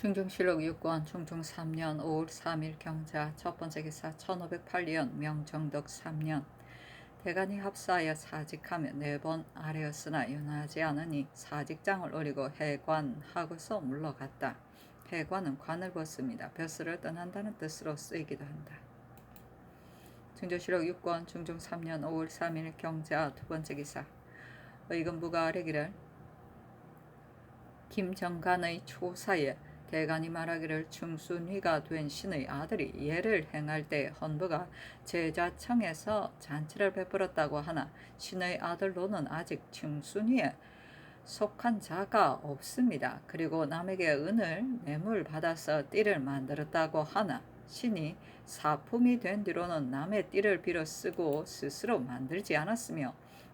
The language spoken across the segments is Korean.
중종실록 6권 중종 3년 5월 3일 경자 첫 번째 기사 1508년 명정덕 3년 대간이 합사하여 사직하며 4번 아래였으나 윤하지 않으니 사직장을 올리고 해관하고서 물러갔다. 해관은 관을 벗습니다. 벼슬을 떠난다는 뜻으로 쓰이기도 한다. 중조실록 6권 중종 3년 5월 3일 경자 두 번째 기사 의금부가 아뢰기를 김정간의 초사에 대간이 말하기를 충순위가 된 신의 아들이 예를 행할 때 헌부가 제자청에서 잔치를 베풀었다고 하나 신의 아들로는 아직 충순위에 속한 자가 없습니다. 그리고 남에게 은을 뇌물 받아서 띠를 만들었다고 하나 신이 사품이 된 뒤로는 남의 띠를 빌어 쓰고 스스로 만들지 않았으며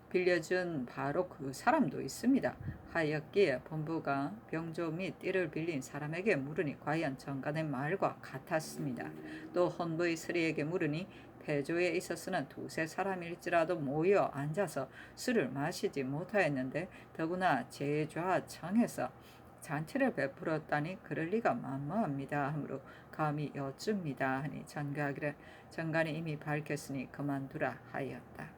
빌려준 바로 그 사람도 있습니다. 하였기에 본부가 병조 및 띠를 빌린 사람에게 물으니 과연 정간의 말과 같았습니다. 또 헌부의 스리에게 물으니 패조에 있어서는 두세 사람일지라도 모여 앉아서 술을 마시지 못하였는데 더구나 제좌청에서 잔치를 베풀었다니 그럴 리가 만무합니다 하므로 감히 여쭙니다 하니 전가하기를 정간이 이미 밝혔으니 그만두라 하였다.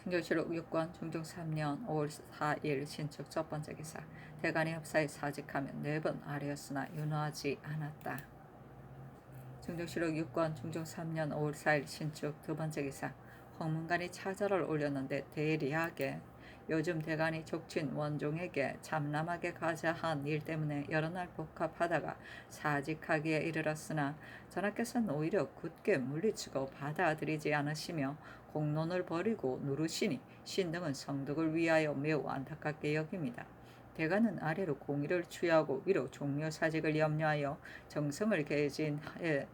중조실록 6권 중종 3년 5월 4일 신축 첫 번째 기사 대간이 합사에 사직하며 4번 아래였으나 윤호하지 않았다. 중조실록 6권 중종 3년 5월 4일 신축 두 번째 기사 홍문관이 차절을 올렸는데 대리하게 요즘 대간이 족친 원종에게 참남하게 가자 한 일 때문에 여러 날 복합하다가 사직하기에 이르렀으나 전하께서는 오히려 굳게 물리치고 받아들이지 않으시며 공론을 버리고 누르시니 신등은 성덕을 위하여 매우 안타깝게 여깁니다. 대간은 아래로 공의를 취하고 위로 종묘사직을 염려하여 정성을 개진하에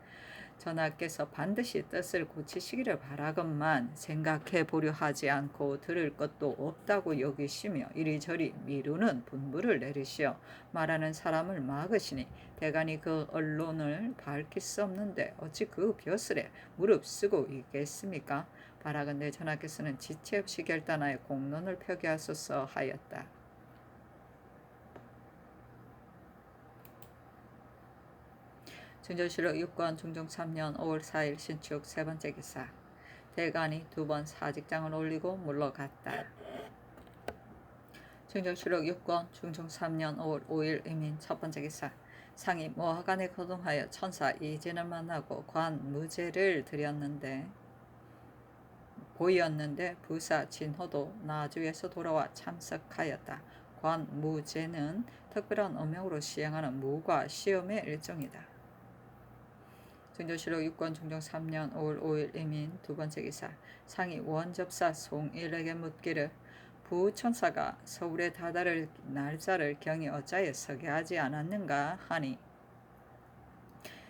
전하께서 반드시 뜻을 고치시기를 바라건만 생각해 보려 하지 않고 들을 것도 없다고 여기시며 이리저리 미루는 분부를 내리시어 말하는 사람을 막으시니 대간이 그 언론을 밝힐 수 없는데 어찌 그 벼슬에 무릅쓰고 있겠습니까? 바라건대 전하께서는 지체 없이 결단하여 공론을 표기하소서 하였다. 중조실록 6권 중종 3년 5월 4일 신축 세 번째 기사 대간이 2번 사직장을 올리고 물러갔다. 중조실록 6권 중종 3년 5월 5일 이민 첫 번째 기사 상이 모하간에 거동하여 천사 이진을 만나고 관무제를 보이었는데 부사 진호도 나주에서 돌아와 참석하였다. 관무제는 특별한 어명으로 시행하는 무과 시험의 일종이다. 중조실록 6권 중종 3년 5월 5일 이민 두 번째 기사 상이 원접사 송일에게 묻기를 부천사가 서울에 다다를 날짜를 경이 어찌하여 서게 하지 않았는가 하니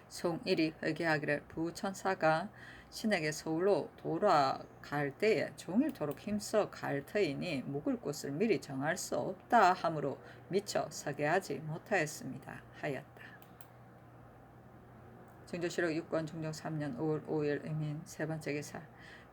송일이 회개하기를 부천사가 신에게 서울로 돌아갈 때에 종일토록 힘써 갈 터이니 묵을 곳을 미리 정할 수 없다 하므로 미처 서게 하지 못하였습니다 하였다. 중조실록 6권 중종 3년 5월 5일 이민 세 번째 기사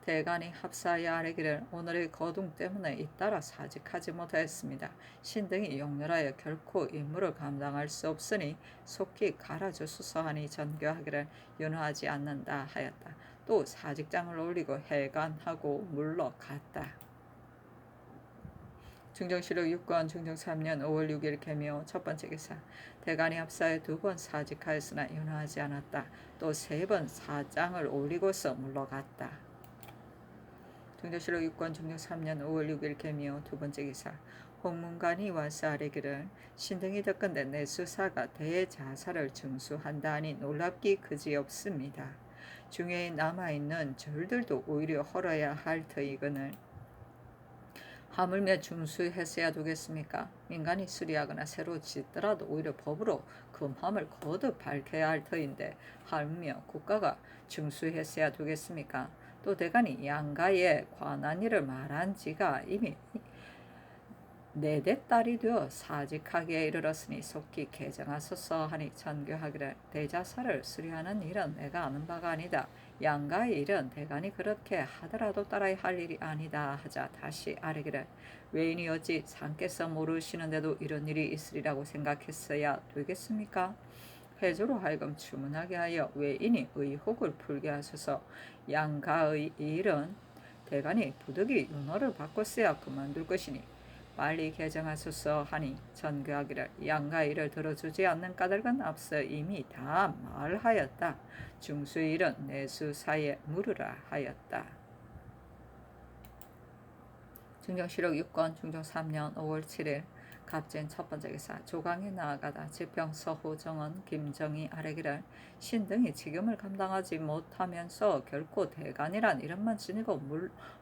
대간이 합사하여 아뢰기를 오늘의 거둥 때문에 잇따라 사직하지 못하였습니다. 신등이 용렬하여 결코 임무를 감당할 수 없으니 속히 갈아주소서 하니 전교하기를 윤호하지 않는다 하였다. 또 사직장을 올리고 해관하고 물러갔다. 중정실록 6권 중정 3년 5월 6일 개묘 첫 번째 기사 대간이 합사에 2번 사직하였으나 윤호하지 않았다. 또 3번 사장을 올리고서 물러갔다. 중정실록 6권 중정 3년 5월 6일 개묘 두 번째 기사 홍문관이 와서 아뢰기를 신등이 듣건대 내 수사가 대자사를 증수한다 하니 놀랍기 그지없습니다. 중에 남아있는 절들도 오히려 헐어야 할 터이거늘 하물며 중수했어야 되겠습니까? 민간이 수리하거나 새로 짓더라도 오히려 법으로 금함을 거듭 밝혀야 할 터인데 하물며 국가가 중수했어야 되겠습니까? 또 대간이 양가에 관한 일을 말한 지가 이미 내대 딸이 되어 사직하기에 이르렀으니 속히 개정하소서 하니 전교하기를 대자사를 수리하는 일은 내가 아는 바가 아니다. 양가의 일은 대간이 그렇게 하더라도 따라야 할 일이 아니다 하자 다시 아뢰기를 외인이 어찌 상께서 모르시는데도 이런 일이 있으리라고 생각했어야 되겠습니까? 회조로 하여금 주문하게 하여 외인이 의혹을 풀게 하소서. 양가의 일은 대간이 부득이 윤호를 바꿨어야 그만둘 것이니 빨리 개정하소서 하니 전교하기를 양가의 일을 들어주지 않는 까닭은 앞서 이미 다 말하였다. 중수의 일은 내수사에 물으라 하였다. 중정실록 6권 중종 3년 5월 7일 갑진 첫 번째 기사 조강에 나아가다 지평 서호정은 김정희 아래기를 신등이 직임을 감당하지 못하면서 결코 대간이란 이름만 지니고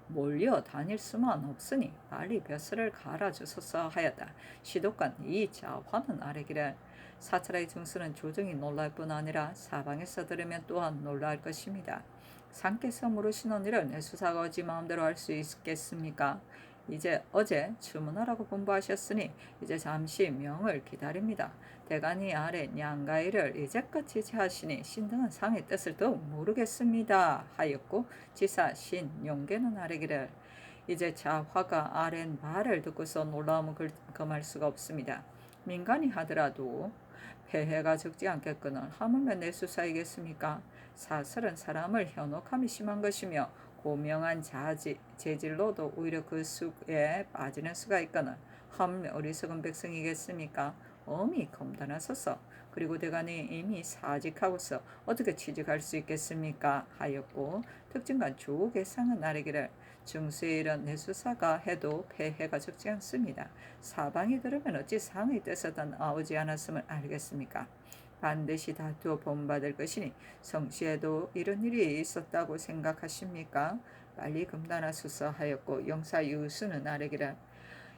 몰려 다닐 수만 없으니 빨리 벼슬을 갈아주소서 하였다. 시독관 이 자화는 아래기를 사찰의 중수는 조정이 놀랄 뿐 아니라 사방에서 들으면 또한 놀랄 것입니다. 상께서 물으시는 일을 내수사가 어찌 마음대로 할 수 있겠습니까? 이제 어제 주문하라고 분부하셨으니 이제 잠시 명을 기다립니다. 대간이 아래 양가일을 이제껏 지지하시니 신등은 상의 뜻을 더욱 모르겠습니다 하였고 지사 신용계는 아래기를 이제 자화가 아랜 말을 듣고서 놀라움을 금할 수가 없습니다. 민간이 하더라도 폐해가 적지 않겠거늘 하물며 내수사이겠습니까? 사설은 사람을 현혹함이 심한 것이며 고명한 재질로도 오히려 그 수에 빠지는 수가 있거늘 하물며 어리석은 백성이겠습니까? 엄히 검단하소서. 그리고 대간이 이미 사직하고서 어떻게 취직할 수 있겠습니까? 하였고 특징과 조계상은 아래기를 중수의 일은 내수사가 해도 폐해가 적지 않습니다. 사방이 들으면 어찌 상의 뜻에다 나오지 않았음을 알겠습니까? 반드시 다투어 본받을 것이니 성시에도 이런 일이 있었다고 생각하십니까? 빨리 금단하소서 하였고 영사 유수는 아래기라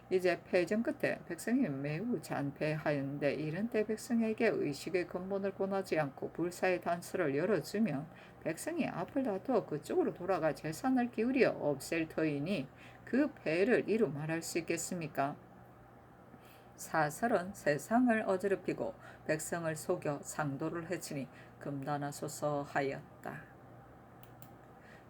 이제 패전 끝에 백성이 매우 잔패하였는데 이런 때 백성에게 의식의 근본을 권하지 않고 불사의 단서를 열어주면 백성이 앞을 다투어 그쪽으로 돌아가 재산을 기울여 없앨 터이니 그 패를 이루 말할 수 있겠습니까? 사설은 세상을 어지럽히고 백성을 속여 상도를 해치니 금단하소서 하였다.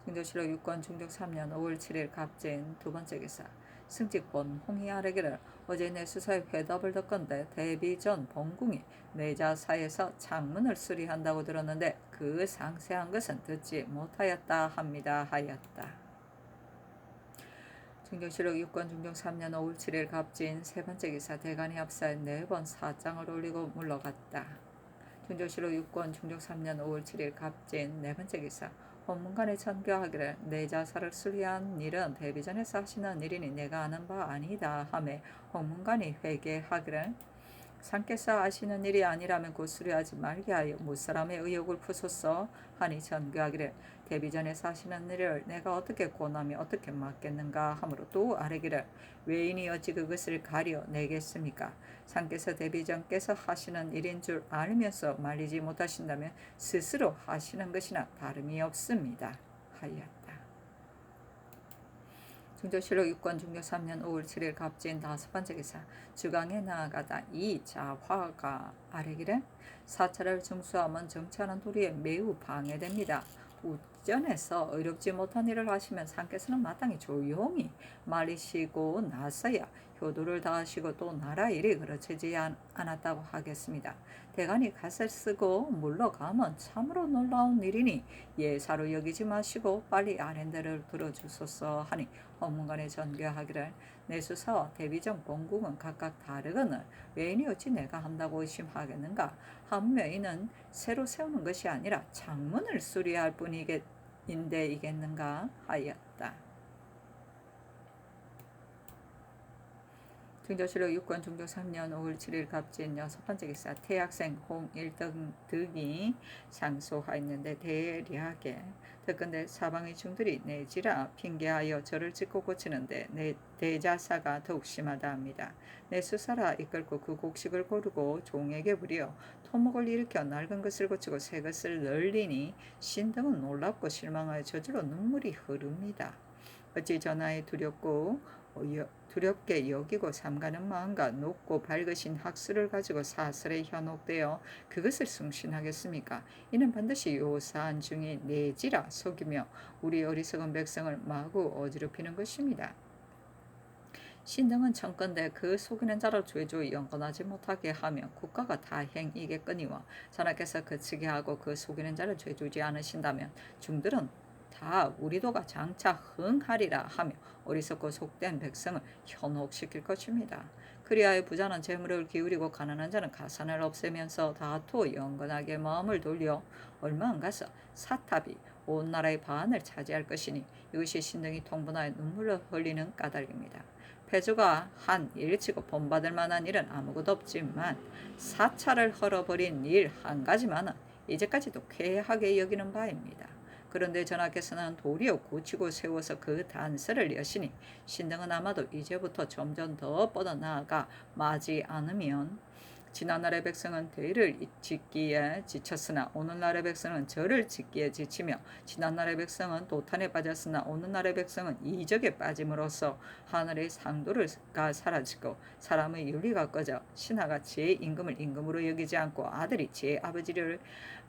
중조실록 6권 중종 3년 5월 7일 갑진 두 번째 기사 승직본 홍이 아래기를 어제 내 수사의 회답을 듣건대 대비전 본궁이 내자사에서 창문을 수리한다고 들었는데 그 상세한 것은 듣지 못하였다 합니다 하였다. 중정실록 6권 중종 3년 5월 7일 갑진 세 번째 기사 대간이 합사에 4번 사장을 올리고 물러갔다. 중정실록 6권 중종 3년 5월 7일 갑진 네 번째 기사 법문관에 전교하기를 내 자사를 수리한 일은 대비전에서 하시는 일이니 내가 아는 바 아니다 하매 법문관이 회개하기를 상께서 아시는 일이 아니라면 곧 수리하지 말게 하여 무사람의 의혹을 푸소서 하니 전교하기를 대비전에서 하시는 일을 내가 어떻게 권하며 어떻게 맡겠는가 하므로 또 아뢰기를 외인이 어찌 그것을 가려 내겠습니까? 상께서 대비전께서 하시는 일인 줄 알면서 말리지 못하신다면 스스로 하시는 것이나 다름이 없습니다 하였다. 중조실록 6권 중조 3년 5월 7일 갑진 다섯 번째 기사 주강에 나아가다 이 자화가 아래기를 사찰을 중수하면 정치하는 도리에 매우 방해됩니다. 우전에서 의롭지 못한 일을 하시면 상께서는 마땅히 조용히 말리시고 나서야 효도를 다하시고 또 나라 일이 그르치지 않았다고 하겠습니다. 대간이 갓을 쓰고 물러가면 참으로 놀라운 일이니 예사로 여기지 마시고 빨리 아랜데를 들어주소서 하니 법문관에 전교하기를 내수사와 대비정 본궁은 각각 다르거늘 외인이 어찌 내가 한다고 의심하겠는가 하며 이는 새로 세우는 것이 아니라 창문을 수리할 뿐인데이겠는가 하였다. 중조실록 6권 중조 3년 5월 7일 갑진 여섯 번째 기사 태학생 홍일등 득이 상소하였는데 대리하게 듣건대 사방의 중들이 내지라 핑계하여 저를 짚고 고치는데 내 대자사가 더욱 심하다 합니다. 내 수사라 이끌고 그 곡식을 고르고 종에게 부려 토목을 일으켜 낡은 것을 고치고 새 것을 널리니 신등은 놀랍고 실망하여 저절로 눈물이 흐릅니다. 어찌 전하에 두렵고 두렵게 여기고 삼가는 마음과 높고 밝으신 학술을 가지고 사설에 현혹되어 그것을 숭신하겠습니까? 이는 반드시 요사한 중에 내지라 속이며 우리 어리석은 백성을 마구 어지럽히는 것입니다. 신등은 청건대 그 속이는 자를 죄조 영건하지 못하게 하며 국가가 다행이겠거니와 전하께서 그치게 하고 그 속이는 자를 죄주지 않으신다면 중들은 다 우리도가 장차 흥하리라 하며 어리석고 속된 백성을 현혹시킬 것입니다. 그리하여 부자는 재물을 기울이고 가난한 자는 가산을 없애면서 다투어 영건하게 마음을 돌려 얼마 안 가서 사탑이 온 나라의 반을 차지할 것이니 이것이 신등이 통분하여 눈물을 흘리는 까닭입니다. 패주가 한 일치고 본받을 만한 일은 아무것도 없지만 사찰을 헐어버린 일 한 가지만은 이제까지도 쾌하게 여기는 바입니다. 그런데 전하께서는 도리어 고치고 세워서 그 단서를 여시니 신등은 아마도 이제부터 점점 더 뻗어나가 마지 않으면 지난날의 백성은 대를 짓기에 지쳤으나 오늘날의 백성은 절을 짓기에 지치며 지난날의 백성은 도탄에 빠졌으나 오늘날의 백성은 이적에 빠짐으로써 하늘의 상도가 사라지고 사람의 윤리가 꺼져 신하가 제 임금을 임금으로 여기지 않고 아들이 제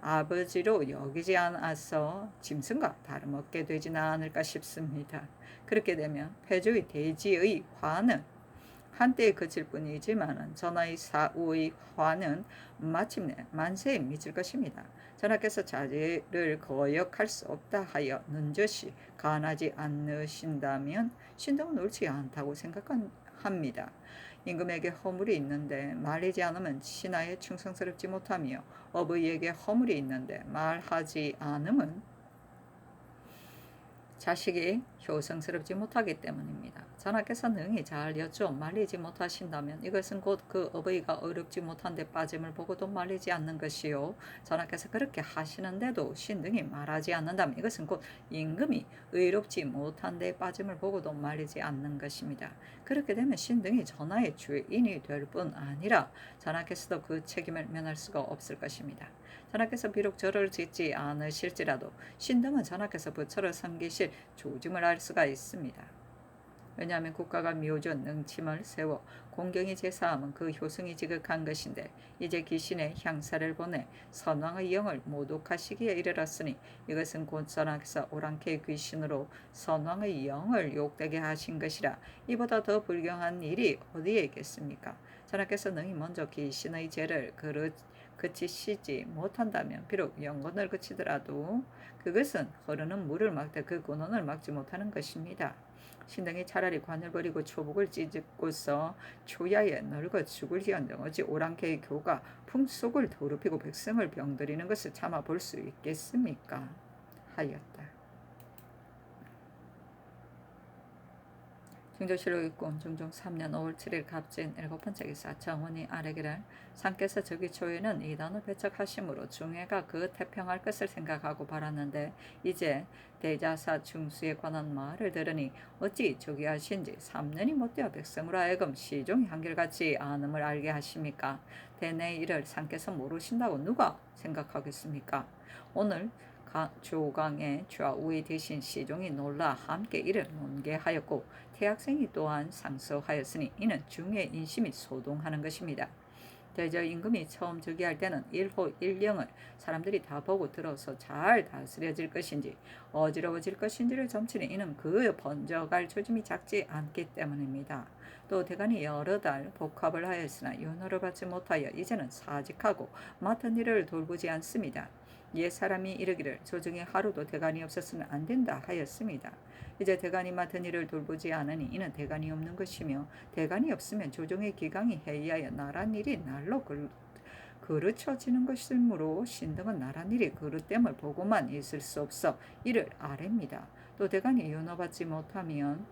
아버지로 여기지 않아서 짐승과 다름없게 되지는 않을까 싶습니다. 그렇게 되면 패주의 대지의 화는 한때에 그칠 뿐이지만 전하의 사후의 화는 마침내 만세에 미칠 것입니다. 전하께서 자제를 거역할 수 없다 하여 는저시 간하지 않으신다면 신등은 옳지 않다고 생각합니다. 임금에게 허물이 있는데 말리지 않으면 신하에 충성스럽지 못하며 어부에게 허물이 있는데 말하지 않으면 자식이 효성스럽지 못하기 때문입니다. 전하께서 능히 잘 여쭈어 말리지 못하신다면 이것은 곧 그 어버이가 어렵지 못한 데 빠짐을 보고도 말리지 않는 것이요. 전하께서 그렇게 하시는데도 신등이 말하지 않는다면 이것은 곧 임금이 의롭지 못한 데 빠짐을 보고도 말리지 않는 것입니다. 그렇게 되면 신등이 전하의 죄인이 될 뿐 아니라 전하께서도 그 책임을 면할 수가 없을 것입니다. 전하께서 비록 절을 짓지 않으실지라도 신등은 전하께서 부처를 섬기실 조짐을 알 수가 있습니다. 왜냐하면 국가가 묘전 능침을 세워 공경이 제사함은 그 효성이 지극한 것인데 이제 귀신의 향사를 보내 선왕의 영을 모독하시기에 이르렀으니 이것은 곧 전하께서 오랑캐 귀신으로 선왕의 영을 욕되게 하신 것이라 이보다 더 불경한 일이 어디에 있겠습니까? 전하께서 능히 먼저 귀신의 죄를 그치시지 못한다면 비록 영건을 그치더라도 그것은 흐르는 물을 막되 그 근원을 막지 못하는 것입니다. 신등이 차라리 관을 버리고 초복을 찢고서 초야에 늙어 죽을지언정 어찌 오랑캐의 교가 풍속을 더럽히고 백성을 병들이는 것을 참아 볼 수 있겠습니까? 하였다. 중조실록 읽고 중종 3년 5월 7일 갑진 7번째 기사 정원이 아래기를 상께서 저기 초에는 이단을 배척하심으로 중해가 그 태평할 것을 생각하고 바랐는데 이제 대자사 중수에 관한 말을 들으니 어찌 저기 하신지 3년이 못되어 백성으로 하여금 시종이 한결같지 않음을 알게 하십니까? 대내 일을 상께서 모르신다고 누가 생각하겠습니까? 오늘 조강의 좌우에 대신 시종이 놀라 함께 이를 논계하였고 태학생이 또한 상소하였으니 이는 중의 인심이 소동하는 것입니다. 대저 임금이 처음 즉위할 때는 일호 일령을 사람들이 다 보고 들어서 잘 다스려질 것인지 어지러워질 것인지를 점치니 이는 그 번져갈 조짐이 작지 않기 때문입니다. 또 대간이 여러 달 복합을 하였으나 윤호를 받지 못하여 이제는 사직하고 맡은 일을 돌보지 않습니다. 옛 사람이 이르기를 조정에 하루도 대간이 없었으면 안 된다 하였습니다. 이제 대간이 맡은 일을 돌보지 않으니 이는 대간이 없는 것이며 대간이 없으면 조정의 기강이 해이하여 나란 일이 날로 그르쳐지는 것이므로 신등은 나란 일이 그릇됨을 보고만 있을 수 없어 이를 아랩니다. 또 대간이 윤호받지 못하면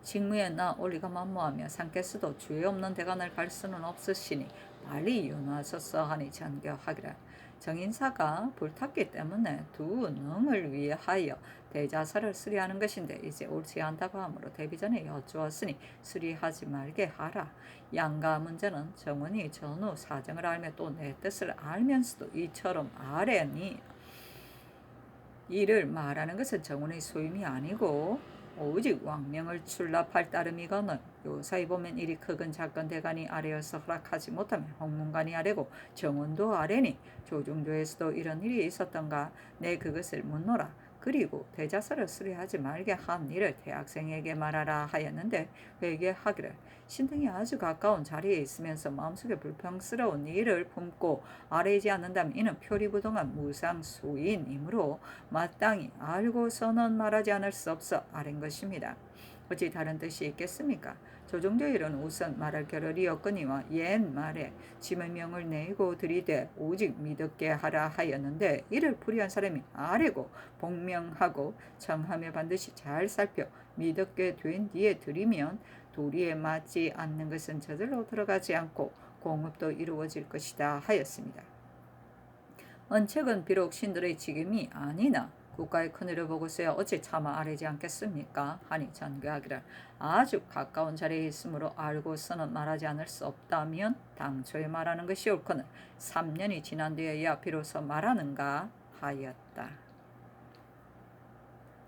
직무에 나 올리가 만무하며 상께서도 죄 없는 대간을 갈 수는 없으시니 빨리 윤호하소서 하니 전교하기를 정인사가 불탔기 때문에 두 능을 위하여 대자사를 수리하는 것인데 이제 옳지 않다고 하므로 대비전에 여쭈었으니 수리하지 말게 하라. 양가 문제는 정원이 전후 사정을 알며 또 내 뜻을 알면서도 이처럼 아뢰니 이를 말하는 것은 정원의 소임이 아니고 오직 왕명을 출납할 따름이거늘 요사이 보면 이리 크건 작건 대간이 아래여서 허락하지 못하면 홍문관이 아래고 정원도 아래니 조중조에서도 이런 일이 있었던가 내 그것을 묻노라. 그리고 대자서를 수리하지 말게 한 일을 대학생에게 말하라 하였는데 회개하기를 신등이 아주 가까운 자리에 있으면서 마음속에 불평스러운 일을 품고 아뢰지 않는다면 이는 표리부동한 무상수인이므로 마땅히 알고서는 말하지 않을 수 없어 아랜 것입니다. 어찌 다른 뜻이 있겠습니까? 조정조의 일은 우선 말할 겨를이 없거니와 옛 말에 짐의 명을 내고 들이되 오직 믿었게 하라 하였는데 이를 불의한 사람이 아뢰고 복명하고 청하며 반드시 잘 살펴 믿었게 된 뒤에 드리면 도리에 맞지 않는 것은 저절로 들어가지 않고 공업도 이루어질 것이다 하였습니다. 언책은 비록 신들의 직임이 아니나 국가의 큰일을 보고서야 어찌 차마 아뢰지 않겠습니까? 하니 전교하기를 아주 가까운 자리에 있으므로 알고서는 말하지 않을 수 없다면 당초에 말하는 것이 옳거늘 3년이 지난 뒤에야 비로소 말하는가 하였다.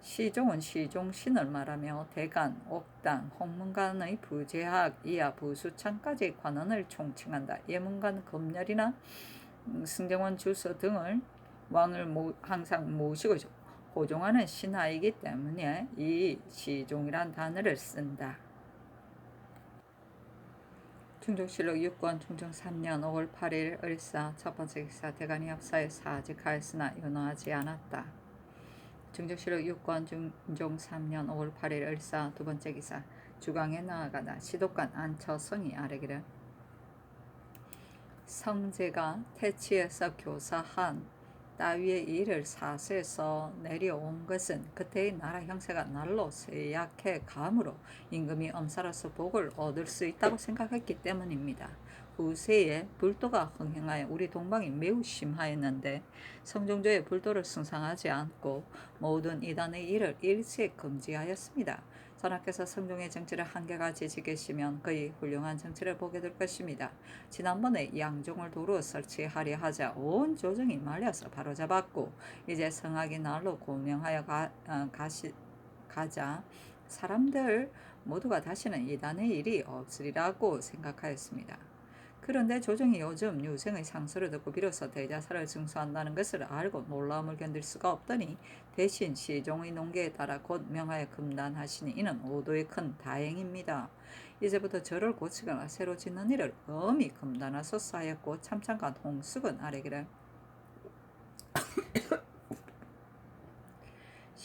시종은 시종신을 말하며 대간, 옥당, 홍문관의 부재학, 이하 부수창까지 관원을 총칭한다. 예문관 검열이나 승정원 주서 등을 왕을 항상 모시고 호종하는 신하이기 때문에 이 시종이란 단어를 쓴다. 충정실록 6권 충정 3년 5월 8일 을사 첫 번째 기사 대간이 합사에 사직하였으나 윤호하지 않았다. 충정실록 6권 충정 3년 5월 8일 을사 두 번째 기사 주강에 나아가다 시독관 안처성이 아뢰기를 성제가 태치에서 교사한 따위의 일을 사수해서 내려온 것은 그때의 나라 형세가 날로 쇠약해 가므로 임금이 엄사로서 복을 얻을 수 있다고 생각했기 때문입니다. 후세에 불도가 흥행하여 우리 동방이 매우 심하였는데 성종조의 불도를 승상하지 않고 모든 이단의 일을 일체 금지하였습니다. 전하께서 성종의 정치를 한결같이 지키시면 그의 훌륭한 정치를 보게 될 것입니다. 지난번에 양종을 도로 설치하려 하자 온 조정이 말려서 바로잡았고 이제 성악이 날로 고명하여 가자 사람들 모두가 다시는 이단의 일이 없으리라고 생각하였습니다. 그런데 조정이 요즘 유생의 상소를 듣고 비로소 대자사를 증수한다는 것을 알고 놀라움을 견딜 수가 없더니 대신 시종의 농계에 따라 곧 명하여 금단하시니 이는 오도의 큰 다행입니다. 이제부터 절을 고치거나 새로 짓는 일을 엄히 금단하소서 하였고 참참간 홍숙은 아뢰기를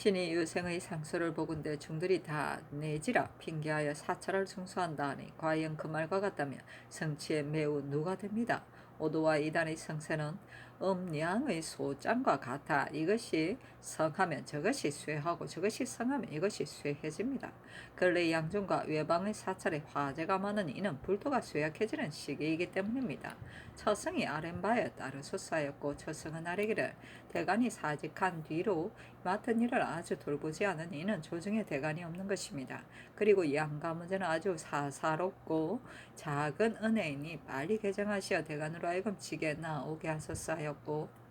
신이 유생의 상소를 보건대 중들이 다 내지라 핑계하여 사찰을 증수한다 하니 과연 그 말과 같다면 성취에 매우 누가 됩니다. 오도와 이단의 성세는 음양의 소장과 같아 이것이 성하면 저것이 쇠하고 저것이 성하면 이것이 쇠해집니다. 근래 양종과 외방의 사찰에 화제가 많으니 이는 불도가 쇠약해지는 시기이기 때문입니다. 처성이 아랫바에 따르소서 하였고 처성은 아뢰기를 대간이 사직한 뒤로 맡은 일을 아주 돌보지 않으니 이는 조정에 대간이 없는 것입니다. 그리고 양가 문제는 아주 사사롭고 작은 은혜이니 빨리 개정하시어 대간으로 하여금 직에 나오게 하소서 하였고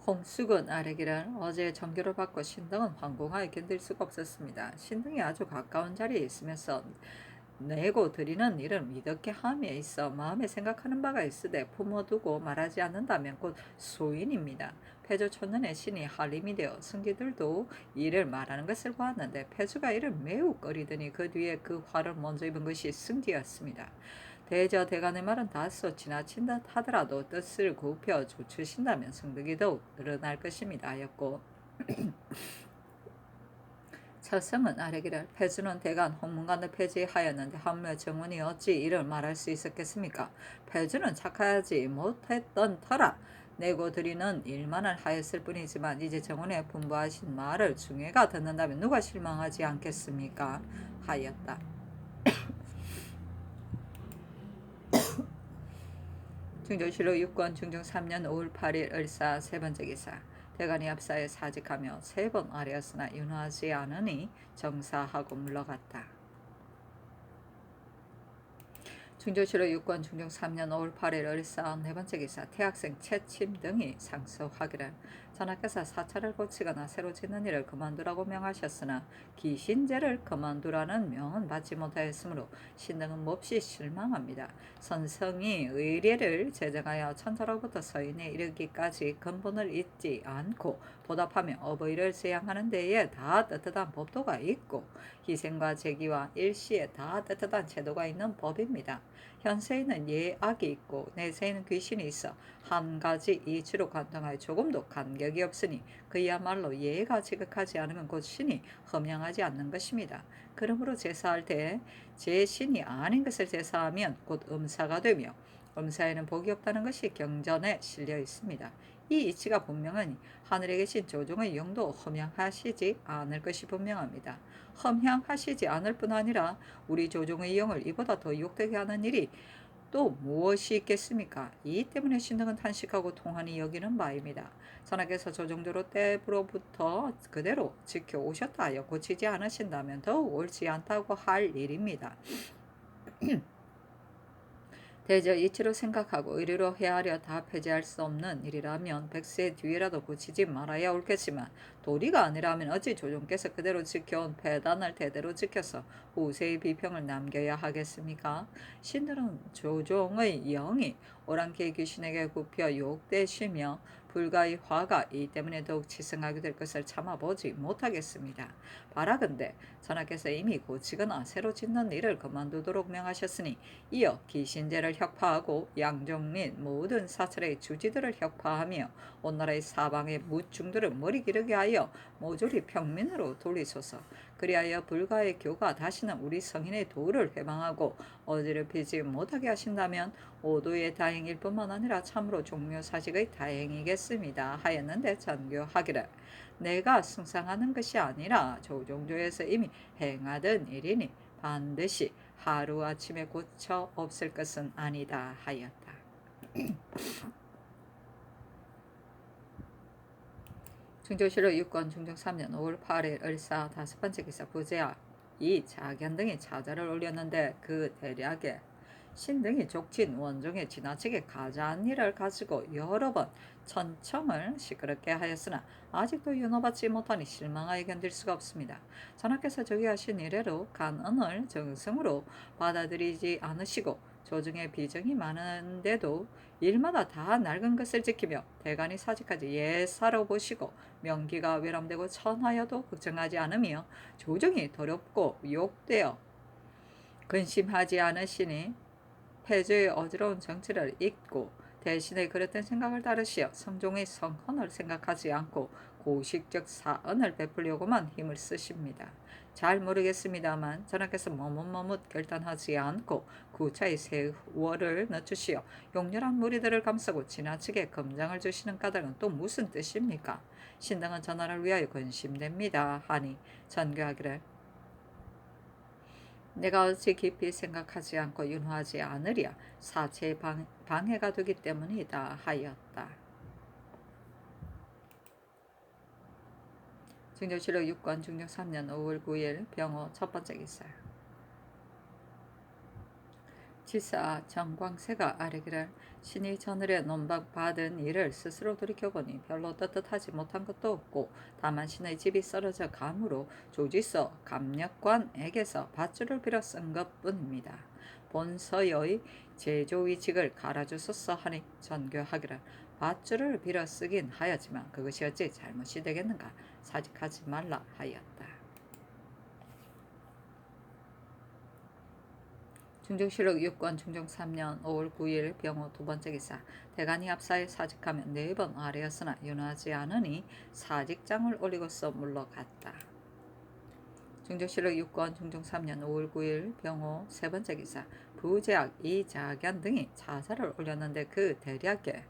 홍숙은 아뢰기를 어제 정교를 받고 신등은 황공하여 견딜 수가 없었습니다. 신등이 아주 가까운 자리에 있으면서 내고 드리는 일을 믿었게 함에 있어 마음에 생각하는 바가 있으되 품어두고 말하지 않는다면 곧 소인입니다. 폐주 촌년의 신이 한림이 되어 승기들도 이를 말하는 것을 보았는데 폐주가 이를 매우 꺼리더니 그 뒤에 그 화를 먼저 입은 것이 승기였습니다. 대저 대간의 말은 다소 지나친 듯 하더라도 뜻을 굽혀 조추신다면 성득이 더욱 늘어날 것입니다 하였고 처성은 아뢰기를 폐주는 대간 홍문관을 폐지하였는데 하물며 정원이 어찌 이를 말할 수 있었겠습니까? 폐주는 착하지 못했던 터라 내고 드리는 일만을 하였을 뿐이지만 이제 정원에 분부하신 말을 중회가 듣는다면 누가 실망하지 않겠습니까? 하였다. 중정실록 6권 중정 3년 5월 8일 을사 세 번째 기사 대간이 합사에 사직하며 3번 아뢰었으나 윤호하지 않으니 정사하고 물러갔다. 중조실록 6권 중종 3년 5월 8일 을사 네 번째 기사 태학생 채침 등이 상소하기를 전하께서 사찰을 고치거나 새로 짓는 일을 그만두라고 명하셨으나 기신제를 그만두라는 명은 받지 못하였으므로 신등은 몹시 실망합니다. 선성이 의례를 제정하여 천자로부터 서인에 이르기까지 근본을 잊지 않고 보답하며 어버이를 제양하는 데에 다 떳떳한 법도가 있고 희생과 제기와 일시에 다 떳떳한 제도가 있는 법입니다. 현세에는 예악이 있고 내세에는 귀신이 있어 한 가지 이치로 관통하여 조금도 간격이 없으니 그야말로 예가 지극하지 않으면 곧 신이 흠양하지 않는 것입니다. 그러므로 제사할 때 제 신이 아닌 것을 제사하면 곧 음사가 되며 음사에는 복이 없다는 것이 경전에 실려 있습니다. 이 이치가 분명하니 하늘에 계신 조종의 영도 흠양하시지 않을 것이 분명합니다. 흠양하시지 않을 뿐 아니라 우리 조종의 영을 이보다 더 욕되게 하는 일이 또 무엇이 있겠습니까? 이 때문에 신등은 탄식하고 통한이 여기는 바입니다. 전하께서 조정조로 때부로부터 그대로 지켜오셨다 하여 고치지 않으신다면 더욱 옳지 않다고 할 일입니다. 대저 이치로 생각하고 의리로 헤아려 다 폐지할 수 없는 일이라면 백세 뒤에라도 고치지 말아야 옳겠지만 도리가 아니라면 어찌 조종께서 그대로 지켜온 폐단을 대대로 지켜서 후세의 비평을 남겨야 하겠습니까? 신들은 조종의 영이 오랑캐 귀신에게 굽혀 욕되시며 불가의 화가 이 때문에 더욱 치승하게 될 것을 참아보지 못하겠습니다. 바라건대 전하께서 이미 고치거나 새로 짓는 일을 그만두도록 명하셨으니 이어 기신제를 혁파하고 양종 및 모든 사찰의 주지들을 혁파하며 온 나라의 사방의 무중들을 머리 기르게 하여 모조리 평민으로 돌리소서. 그리하여 불가의 교가 다시는 우리 성인의 도를 회방하고 어지럽히지 못하게 하신다면 오도의 다행일 뿐만 아니라 참으로 종묘사직의 다행이겠습니다 하였는데 전교하기를 내가 숭상하는 것이 아니라 조종조에서 이미 행하던 일이니 반드시 하루아침에 고쳐 없을 것은 아니다 하였다. 중조실록 6권 중종 3년 5월 8일 을사 다섯 번째 기사 부제학 이 자견 등이 차자를 올렸는데 그 대략에 신등이 족친 원종에 지나치게 가자한 일을 가지고 여러 번 천청을 시끄럽게 하였으나 아직도 윤호받지 못하니 실망하여 견딜 수가 없습니다. 전하께서 저기하신 이래로 간언을 정성으로 받아들이지 않으시고 조중에 비정이 많은데도 일마다 다 낡은 것을 지키며 대간이 사직하지 예사로 보시고 명기가 외람되고 천하여도 걱정하지 않으며 조정이 더럽고 욕되어 근심하지 않으시니 폐주의 어지러운 정치를 잊고 대신에 그랬던 생각을 따르시어 성종의 성헌을 생각하지 않고 고식적 사언을 베풀려고만 힘을 쓰십니다. 잘 모르겠습니다만 전하께서 머뭇머뭇 결단하지 않고 구차히 세월을 늦추시어 용렬한 무리들을 감싸고 지나치게 검장을 주시는 까닭은 또 무슨 뜻입니까? 신당은 전하를 위하여 근심됩니다 하니 전교하기를 내가 어찌 깊이 생각하지 않고 윤호하지 않으랴 사체의 방해가 되기 때문이다 하였다. 중조실록 6권 중종 3년 5월 9일 병호 첫 번째 기사 지사 정광세가 아뢰기를 신이 전을에 논박받은 일을 스스로 돌이켜보니 별로 떳떳하지 못한 것도 없고 다만 신의 집이 썰어져 감으로 조지서 감력관에게서 밧줄을 빌어 쓴 것뿐입니다. 본서의 제조위직을 갈아주소서 하니 전교하기를 밧줄을 빌어 쓰긴 하였지만 그것이 어찌 잘못이 되겠는가 사직하지 말라 하였다. 중종실록 6권 중종 3년 5월 9일 병호 두 번째 기사 대간이 합사에 사직하면 4번 아래였으나 윤하지 않으니 사직장을 올리고서 물러갔다. 중종실록 6권 중종 3년 5월 9일 병호 세 번째 기사 부제학 이자견 등이 자사를 올렸는데 그 대략에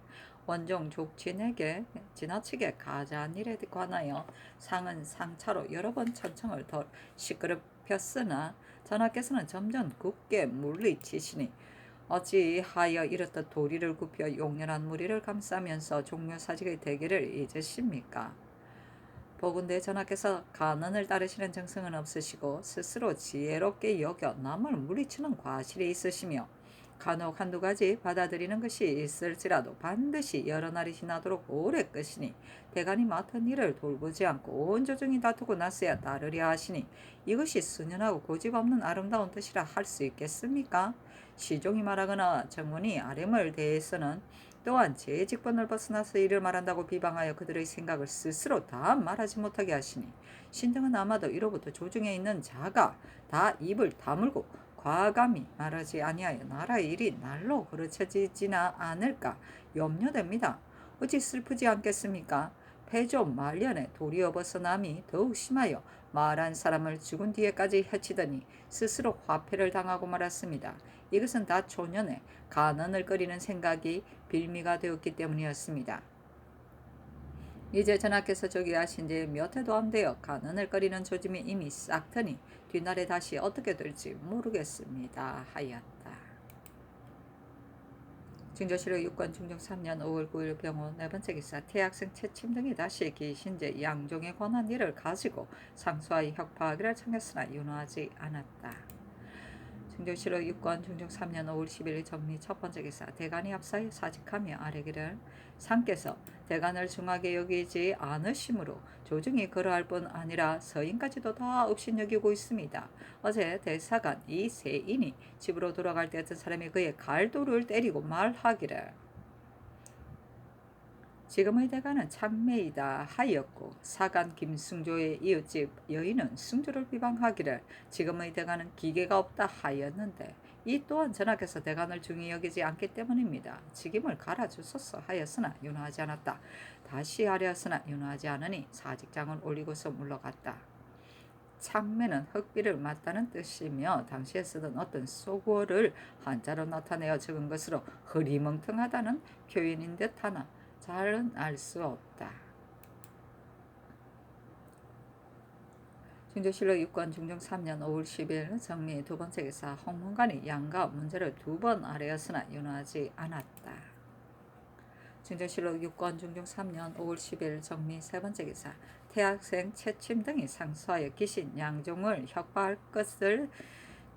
원종 족친에게 지나치게 가자한 일에 관하여 상은 상차로 여러 번 천청을 더 시끄럽혔으나 전하께서는 점점 굳게 물리치시니 어찌하여 이렇듯 도리를 굽혀 용렬한 무리를 감싸면서 종묘사직의 대계를 잊으십니까? 보건대 전하께서 간언을 따르시는 정성은 없으시고 스스로 지혜롭게 여겨 남을 물리치는 과실이 있으시며 간혹 한두 가지 받아들이는 것이 있을지라도 반드시 여러 날이 지나도록 오래 끝이니 대간이 맡은 일을 돌보지 않고 온 조정이 다투고 나서야 따르려 하시니 이것이 순연하고 고집 없는 아름다운 뜻이라 할 수 있겠습니까? 시종이 말하거나 정문이 아뢰물 대해서는 또한 제 직분을 벗어나서 이를 말한다고 비방하여 그들의 생각을 스스로 다 말하지 못하게 하시니 신등은 아마도 이로부터 조중에 있는 자가 다 입을 다물고 과감히 말하지 아니하여 나라의 일이 날로 그르쳐지지나 않을까 염려됩니다. 어찌 슬프지 않겠습니까? 패조 말년에 도리어 벗어남이 더욱 심하여 말한 사람을 죽은 뒤에까지 해치더니 스스로 화폐를 당하고 말았습니다. 이것은 다 초년에 간언을 거리는 생각이 빌미가 되었기 때문이었습니다. 이제 전하께서 저기하신 지 몇 해도 안 되어 간언을 거리는 조짐이 이미 싹트니 뒷날에 다시 어떻게 될지 모르겠습니다. 하였다. 증조실록 6권 중종 3년 5월 9일 병원 네 번째 기사 태학생 채침 등이 다시 기신제 양종에 관한 일을 가지고 상소하여 혁파하기를 청했으나 윤호하지 않았다. 증조실록 6권 중종 3년 5월 11일 정리 첫 번째 기사 대간이 합사에 사직하며 아뢰기를 상께서 대간을 중하게 여기지 않으시므로 조중이 그러할 뿐 아니라 서인까지도 다 업신여기고 있습니다. 어제 대사관 이 세인이 집으로 돌아갈 때 어떤 사람이 그의 갈도를 때리고 말하기를 지금의 대가는 창매이다 하였고 사간 김승조의 이웃집 여인은 승조를 비방하기를 지금의 대가는 기계가 없다 하였는데 이 또한 전하께서 대간을 중히 여기지 않기 때문입니다. 직임을 갈아주소서 하였으나 윤호하지 않았다. 다시 하려으나 윤호하지 않으니 사직장을 올리고서 물러갔다. 창매는 흑비를 맞다는 뜻이며 당시에 쓰던 어떤 소고를 한자로 나타내어 적은 것으로 흐리멍텅하다는 표현인 듯하나 잘은 알 수 없다. 증조실록 6권 중종 3년 5월 10일 정리 두 번째 기사 홍문관이 양가 문제를 두 번 아뢰었으나 윤호하지 않았다. 증조실록 6권 중종 3년 5월 10일 정리 세 번째 기사 태학생 채침 등이 상소하여 기신 양종을 혁파할 것을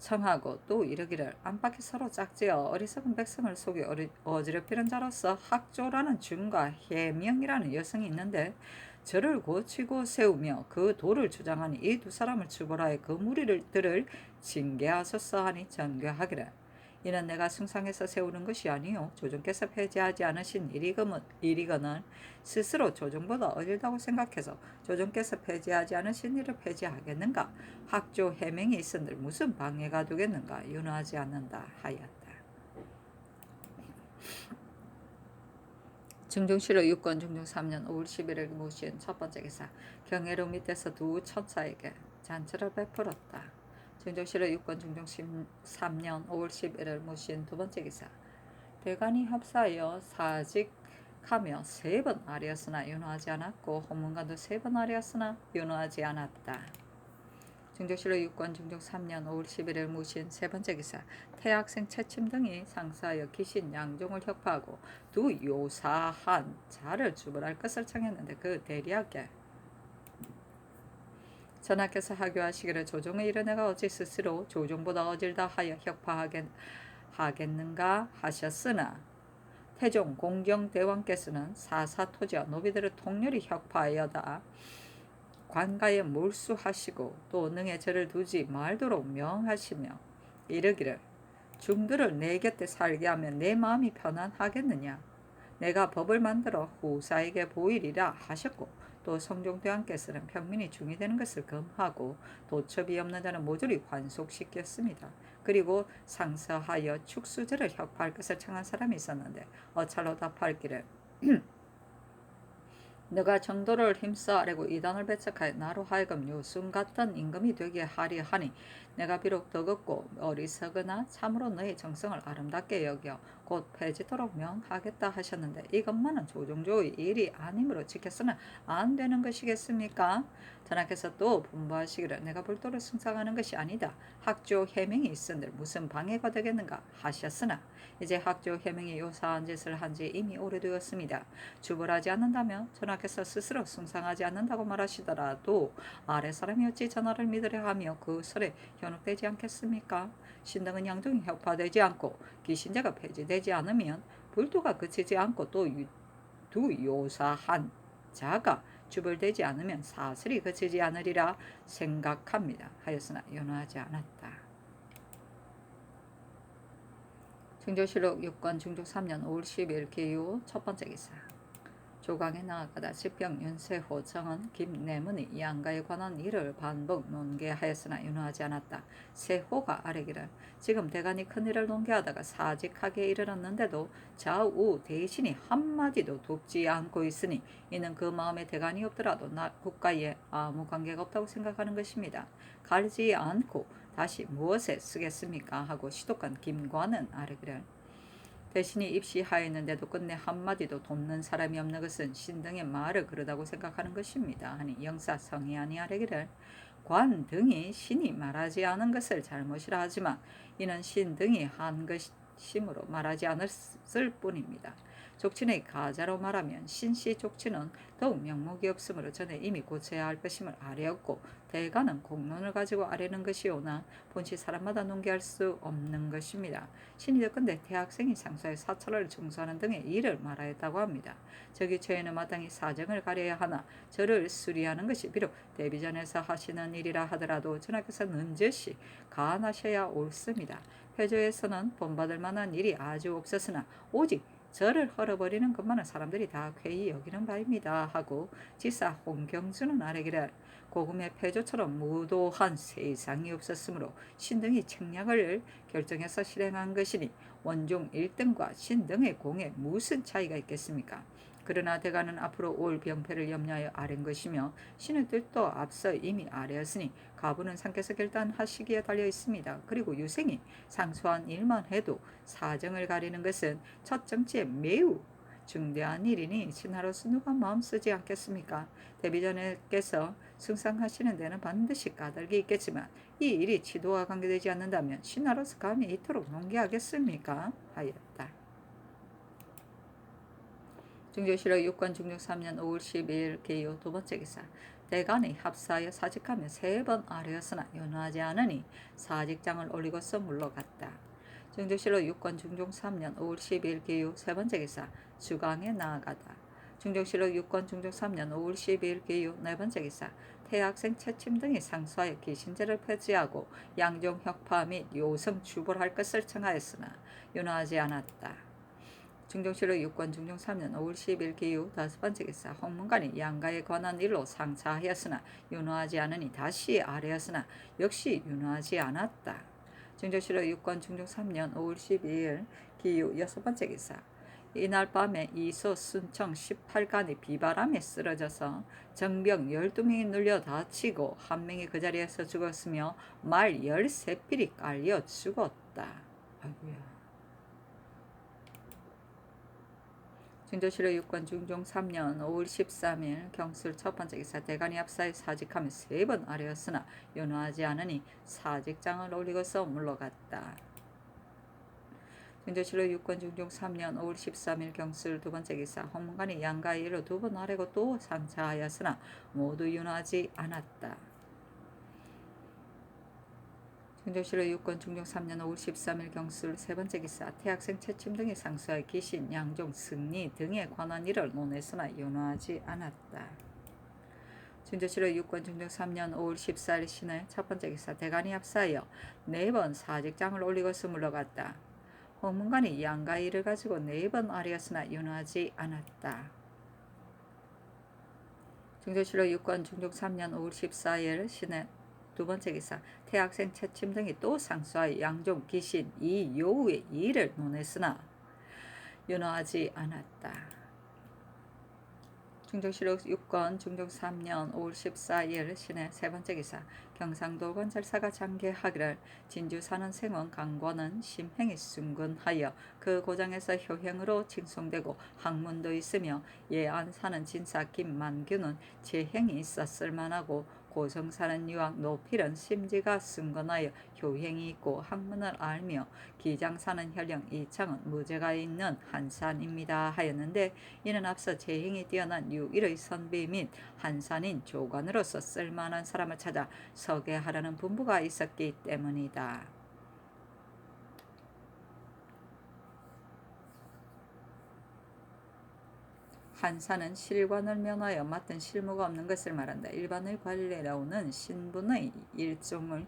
청하고 또 이르기를 안팎이 서로 짝지어 어리석은 백성을 속여 어지럽히는 자로서 학조라는 중과 해명이라는 여성이 있는데 저를 고치고 세우며 그 도를 주장하니 이 두 사람을 추벌하여 그 무리들을 징계하소서 하니 전교하기를 이는 내가 숭상해서 세우는 것이 아니요 조정께서 폐지하지 않으신 일이거늘 스스로 조정보다 어질다고 생각해서 조정께서 폐지하지 않으신 일을 폐지하겠는가 학조 해명이 있은들 무슨 방해가 되겠는가 윤호하지 않는다 하였다. 증종실록 6권 중종 3년 5월 11일 모신 첫 번째 기사 경애로 밑에서 두 천사에게 잔치를 베풀었다. 증조실록 6권 중종 3년 5월 11일 모신 두 번째 기사 대간이 합사하여 사직하며 3번 아뢰었으나 윤호하지 않았고 홍문관도 3번 아뢰었으나 윤호하지 않았다. 증조실록 6권 중종 3년 5월 11일 모신 세 번째 기사 태학생 채침 등이 상사하여 기신 양종을 혁파하고 두 요사한 자를 주벌할 것을 청했는데 그 대리하게 전하께서 하교하시기를 조종의 일은 내가 어찌 스스로 조종보다 어질다 하여 혁파하겠는가 하셨으나 태종 공경대왕께서는 사사토지와 노비들을 통렬히 혁파하여다 관가에 몰수하시고 또 능에 저를 두지 말도록 명하시며 이르기를 중들을 내 곁에 살게 하면 내 마음이 편안하겠느냐 내가 법을 만들어 후사에게 보이리라 하셨고 또 성종대왕께서는 평민이 중이 되는 것을 금하고 도첩이 없는 자는 모조리 관속시켰습니다. 그리고 상서하여 축수제를 혁파할 것을 청한 사람이 있었는데 어찰로 답하기를 너가 정도를 힘써 아뢰고 이단을 배척하여 나로 하여금 요순 같은 임금이 되게 하려 하니 내가 비록 더겁고 어리석으나 참으로 너의 정성을 아름답게 여겨 곧 폐지토록 명하겠다 하셨는데 이것만은 조종조의 일이 아니므로 지켜서는 안 되는 것이겠습니까? 전하께서 또 분부하시기를 내가 불도를 승상하는 것이 아니다. 학조 해명이 있은들 무슨 방해가 되겠는가 하셨으나 이제 학조 해명이 요사한 짓을 한 지 이미 오래되었습니다. 주벌하지 않는다면 전하께서 스스로 승상하지 않는다고 말하시더라도 아래 사람이 어찌 전하를 믿으려 하며 그 설에 현혹되지 않겠습니까? 신등은 양종이 혁파되지 않고 기신제가 폐지되지 않으면 불도가 그치지 않고 또 두 요사한 자가 주벌되지 않으면 사슬이 그치지 않으리라 생각합니다. 하였으나 연호하지 않았다. 중조실록 6권 중조 3년 5월 10일 기후 첫 번째 기사. 조강에 나아가다 지평 윤세호 정은 김내문이 양가에 관한 일을 반복 논개하였으나 윤호하지 않았다. 세호가 아뢰기를 지금 대간이 큰일을 논개하다가 사직하게 이르렀는데도 좌우 대신이 한마디도 돕지 않고 있으니 이는 그 마음에 대간이 없더라도 국가에 아무 관계가 없다고 생각하는 것입니다. 가리지 않고 다시 무엇에 쓰겠습니까? 하고 시독한 김관은 아뢰기를 대신이 입시하였는데도 끝내 한마디도 돕는 사람이 없는 것은 신등의 말을 그러다고 생각하는 것입니다. 하니 영사 성희안이 아뢰기를 관 등이 신이 말하지 않은 것을 잘못이라 하지만 이는 신등이 한 것이므로 말하지 않았을 뿐입니다. 족친의 가자로 말하면 신씨 족친은 더욱 명목이 없으므로 전에 이미 고쳐야 할 것임을 아뢰었고 대가는 공론을 가지고 아뢰는 것이오나 본시 사람마다 논개할 수 없는 것입니다. 신이 듣건대 대학생이 상소에 사찰을 중수하는 등의 일을 말하였다고 합니다. 저기처에는 마땅히 사정을 가려야 하나 저를 수리하는 것이 비록 대비전에서 하시는 일이라 하더라도 전하께서 는즉시 가하셔야 옳습니다. 회조에서는 본받을 만한 일이 아주 없었으나 오직 저를 헐어버리는 것만은 사람들이 다 괴히 여기는 바입니다. 하고 지사 홍경수는 아뢰기를 고금의 폐조처럼 무도한 세상이 없었으므로 신등이 책략을 결정해서 실행한 것이니 원종 1등과 신등의 공에 무슨 차이가 있겠습니까? 그러나 대가는 앞으로 올 병폐를 염려하여 아랜 것이며 신의 뜻도 앞서 이미 아뢰었으니 가부는 상께서 결단하시기에 달려 있습니다. 그리고 유생이 상소한 일만 해도 사정을 가리는 것은 첫 정치에 매우 중대한 일이니 신하로서 누가 마음 쓰지 않겠습니까? 대비전에께서 승상하시는 데는 반드시 까닭이 있겠지만 이 일이 치도와 관계되지 않는다면 신하로서 감히 이토록 논개하겠습니까? 하였다. 중조실록 6권 중조 3년 5월 12일 개요 두 번째 기사. 대간이 합사하여 사직하며 3번 아뢰었으나 연호하지 않으니 사직장을 올리고서 물러갔다. 중조실록 6권 중종 3년 5월 12일 개요 세 번째 기사. 주강에 나아가다. 중조실록 6권 중종 3년 5월 12일 개요 네 번째 기사. 태학생 채침 등이 상소하여 기신제를 폐지하고 양종 혁파 및 요성 주벌할 것을 청하였으나 연호하지 않았다. 중종실록 6권 중종 3년 5월 10일 기후 다섯 번째 기사. 홍문관이 양가에 관한 일로 상차하였으나 윤호하지 않으니 다시 아뢰었으나 역시 윤호하지 않았다. 중종실록 6권 중종 3년 5월 12일 기후 여섯 번째 기사. 이날 밤에 이소 순청 18간이 비바람에 쓰러져서 정병 12명이 눌려 다치고 한 명이 그 자리에서 죽었으며 말 13필이 깔려 죽었다. 아이고야. 중조실록 6권 중종 3년 5월 13일 경술 첫 번째 기사. 대간이 합사에 사직하며 3번 아뢰었으나 연호하지 않으니 사직장을 올리고서 물러갔다. 중조실록 6권 중종 3년 5월 13일 경술 두 번째 기사. 홍문관이 양가의 일로 2번 아뢰고 또 상차하였으나 모두 윤호하지 않았다. 중조실록 6권 중종 3년 5월 13일 경술 세 번째 기사. 태학생 채침 등의 상수하여 기신, 양종, 승리 등에 관한 일을 논했으나 윤호하지 않았다. 중조실록 6권 중종 3년 5월 14일 신의 첫 번째 기사. 대간이 합사하여 4번 사직장을 올리고서 물러갔다. 홍문관이 양가의 일을 가지고 4번 아뢰었으나 윤호하지 않았다. 중조실록 6권 중종 3년 5월 14일 신의 두 번째 기사. 태학생 채침 등이 또 상수하여 양종, 기신, 이요의 일을 논했으나 윤호하지 않았다. 중정실록 6권 중종 3년 5월 14일 신의 세 번째 기사. 경상도 관찰사가 장계하기를 진주 사는 생원 강권은 심행이 순근하여 그 고장에서 효행으로 칭송되고 학문도 있으며 예안 사는 진사 김만규는 재행이 있었을 만하고 고성 사는 유학 노필은 심지가 순건하여 효행이 있고 학문을 알며 기장 사는 혈령 이창은 무죄가 있는 한산입니다 하였는데, 이는 앞서 재행이 뛰어난 유일의 선비 및 한산인 조관으로서 쓸만한 사람을 찾아 서계하라는 분부가 있었기 때문이다. 한사는 실관을 면하여 맡은 실무가 없는 것을 말한다. 일반의 관례로는 신분의 일종을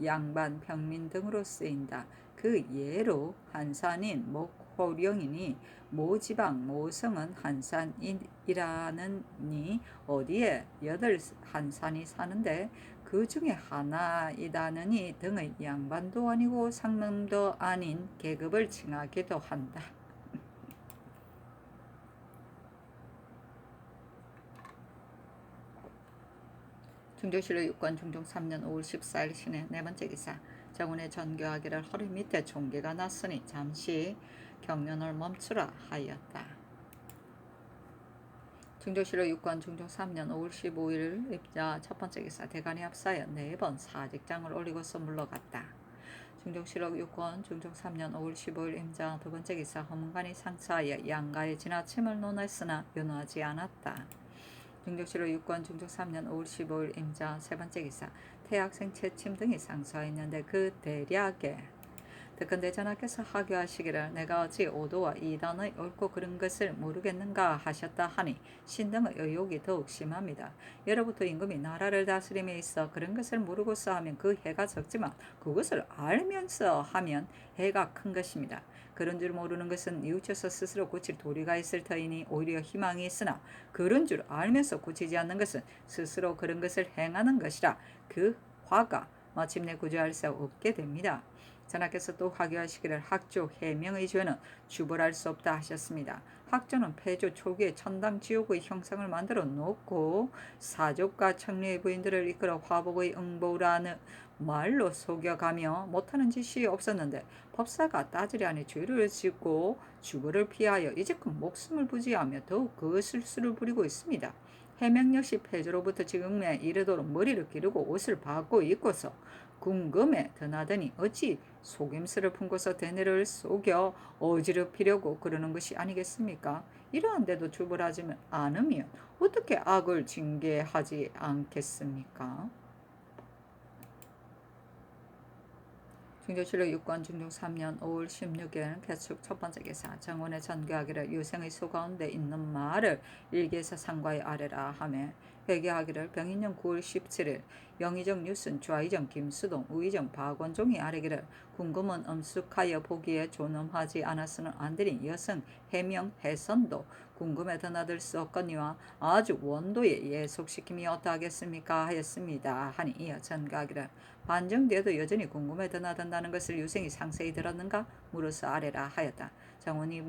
양반, 평민 등으로 쓰인다. 그 예로 한산인 목호령이니 모지방 모성은 한산이라느니 어디에 8한산이 사는데 그 중에 하나이다느니 등의 양반도 아니고 상놈도 아닌 계급을 칭하기도 한다. 중조실록 6권 중종 3년 5월 14일 신의 네 번째 기사. 정원의 전교하기를 허리 밑에 종기가 났으니 잠시 경륜을 멈추라 하였다. 중조실록 6권 중종 3년 5월 15일 입자 첫 번째 기사. 대간이 합사여 4번 사직장을 올리고서 물러갔다. 중종실록 6권 중종 3년 5월 15일 임자 두 번째 기사. 허문관이 상차하여 양가의 지나침을 논했으나 윤호하지 않았다. 중종실록 6권 중종 3년 5월 15일 임자 세 번째 기사. 태학생 채침 등이 상소하였는데 그 대략에 듣건대 전하께서 하교하시기를 내가 어찌 오도와 이단의 옳고 그른 것을 모르겠는가 하셨다 하니 신등의 의혹이 더욱 심합니다. 예로부터 임금이 나라를 다스림에 있어 그런 것을 모르고서 하면 그 해가 적지만 그것을 알면서 하면 해가 큰 것입니다. 그런 줄 모르는 것은 뉘우쳐서 스스로 고칠 도리가 있을 터이니 오히려 희망이 있으나 그런 줄 알면서 고치지 않는 것은 스스로 그런 것을 행하는 것이라 그 화가 마침내 구제할 수 없게 됩니다. 전하께서 또 하교하시기를 학조 해명의 죄는 주벌할 수 없다 하셨습니다. 학조는 폐조 초기에 천당 지옥의 형상을 만들어 놓고 사족과 청리의 부인들을 이끌어 화복의 응보라는 말로 속여가며 못하는 짓이 없었는데 법사가 따지려니 죄를 짓고 주벌을 피하여 이제껏 목숨을 부지하며 더욱 그 실수를 부리고 있습니다. 해명 역시 폐조로부터 지금에 이르도록 머리를 기르고 옷을 받고 입고서 궁금해 드나더니 어찌 속임수를 품고서 대뇌를 속여 어지럽히려고 그러는 것이 아니겠습니까? 이러한데도 주벌하지 않으면 어떻게 악을 징계하지 않겠습니까? 중조실록 6권 중종 3년 5월 16일 개축 첫 번째 기사. 정원의 전교하기를 유생의 소 가운데 있는 말을 일기에서 상과의 아래라 하며 회개하기를 병인년 9월 17일 영의정 뉴슨 좌의정 김수동 우의정 박원종이 아뢰기를 궁금은 엄숙하여 보기에 존엄하지 않았으는 안되니 여성 해명 해선도 궁금에 드나들 수 없거니와 아주 원도에 예속시킴이 어떠하겠습니까 하였습니다 하니 이어 전가하기를 반정되어도 여전히 궁금해 드나든다는 것을 유생이 상세히 들었는가 물어서 아뢰라 하였다. 정원이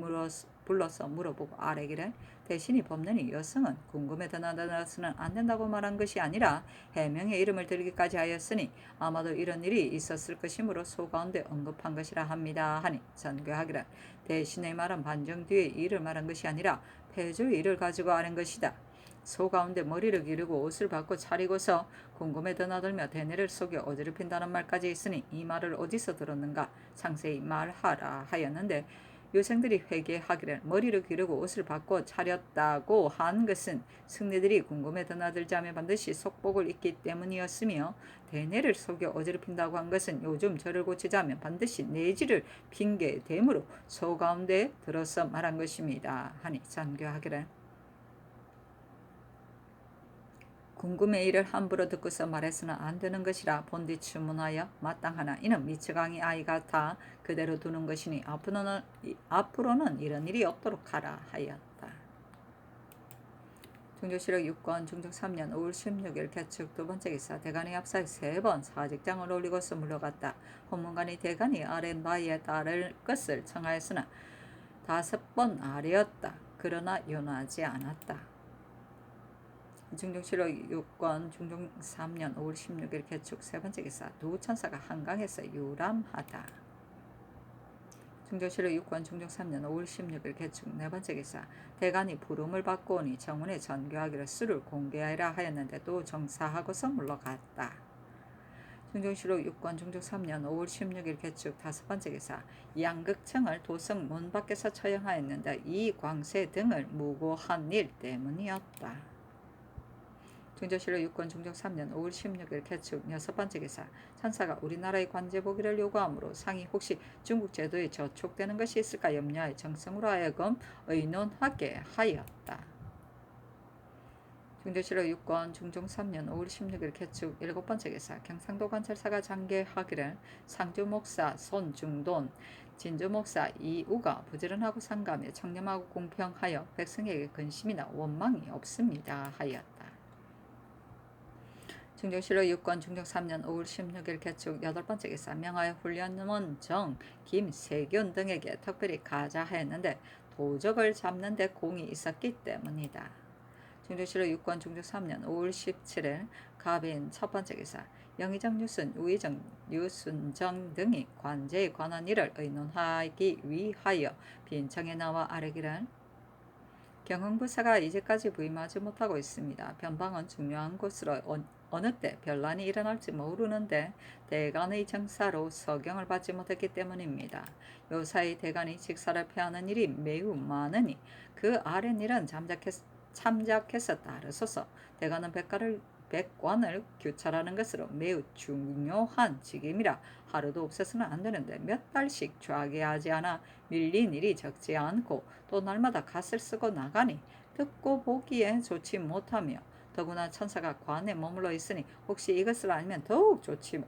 불러서 물어보고 아뢰기를 대신이 법문이 여성은 궁금해 드나들어서는 안 된다고 말한 것이 아니라 해명의 이름을 들기까지 하였으니 아마도 이런 일이 있었을 것이므로 소 가운데 언급한 것이라 합니다 하니 전교하기를 대신의 말은 반정 뒤의 일을 말한 것이 아니라 폐조의 일을 가지고 아는 것이다. 소 가운데 머리를 기르고 옷을 받고 차리고서 궁금해 드나들며 대뇌를 속여 어지럽힌다는 말까지 있으니 이 말을 어디서 들었는가 상세히 말하라 하였는데, 유생들이 회개하기를 머리를 기르고 옷을 받고 차렸다고 한 것은 승리들이 궁금해 드나들자며 반드시 속복을 입기 때문이었으며, 대뇌를 속여 어지럽힌다고 한 것은 요즘 저를 고치자면 반드시 내지를 핑계대므로 소 가운데 들어서 말한 것입니다 하니 전교하기를 궁금의 일을 함부로 듣고서 말해서는 안 되는 것이라 본디 추문하여 마땅하나 이는 미처강이 아이 같아 그대로 두는 것이니 앞으로는 이런 일이 없도록 하라 하였다. 중조실록 6권 중종 3년 5월 16일 개축 두 번째 기사. 대간이 앞서 3번 사직장을 올리고서 물러갔다. 헌문관이 대간이 아랜 바에 따를 것을 청하였으나 5번 아뢰었다. 그러나 윤하지 않았다. 중종실록 6권 중종 3년 5월 16일 개축 세 번째 기사 두 천사가 한강에서 유람하다. 중종실록 6권 중종 3년 5월 16일 개축 네 번째 기사 대간이 부름을 받고 오니 정원에 전교하기를 수를 공개하라 하였는데 또 정사하고서 물러갔다. 중종실록 6권 중종 3년 5월 16일 개축 다섯 번째 기사 양극청을 도성 문 밖에서 처형하였는데 이 광세 등을 무고한 일 때문이었다. 중종실록 6권 중종 3년 5월 16일 개축 여섯 번째 기사 천사가 우리나라의 관제 보기를 요구하므로 상이 혹시 중국 제도에 저촉되는 것이 있을까 염려하여 정성으로 하여금 의논하게 하였다. 중종실록 6권 중종 3년 5월 16일 개축 일곱 번째 기사 경상도 관찰사가 장계하기를 상주 목사 손중돈 진주 목사 이우가 부지런하고 상감해 청렴하고 공평하여 백성에게 근심이나 원망이 없습니다 하였다. 중종실록 6권 중종 3년 5월 16일 개축 여덟 번째 기사 명하여 훈련원 정, 김, 세균 등에게 특별히 가자하였는데 도적을 잡는 데 공이 있었기 때문이다. 중종실록 6권 중종 3년 5월 17일 갑인 첫 번째 기사 영의정 유순, 우의정 유순정 등이 관제에 관한 일을 의논하기 위하여 빈청에 나와 아뢰기를 경흥부사가 이제까지 부임하지 못하고 있습니다. 변방은 중요한 곳으로 어느 때 변란이 일어날지 모르는데 대간의 정사로 서경을 받지 못했기 때문입니다. 요사이 대간이 직사를 패하는 일이 매우 많으니 그 아랫 일은 참작해서 따르소서. 대간은 백관을 규찰하는 것으로 매우 중요한 직임이라 하루도 없어서는 안 되는데 몇 달씩 좌기하지 않아 밀린 일이 적지 않고 또 날마다 갓을 쓰고 나가니 듣고 보기에 좋지 못하며 더구나 천사가 관에 머물러 있으니 혹시 이것을 알면 더욱 좋지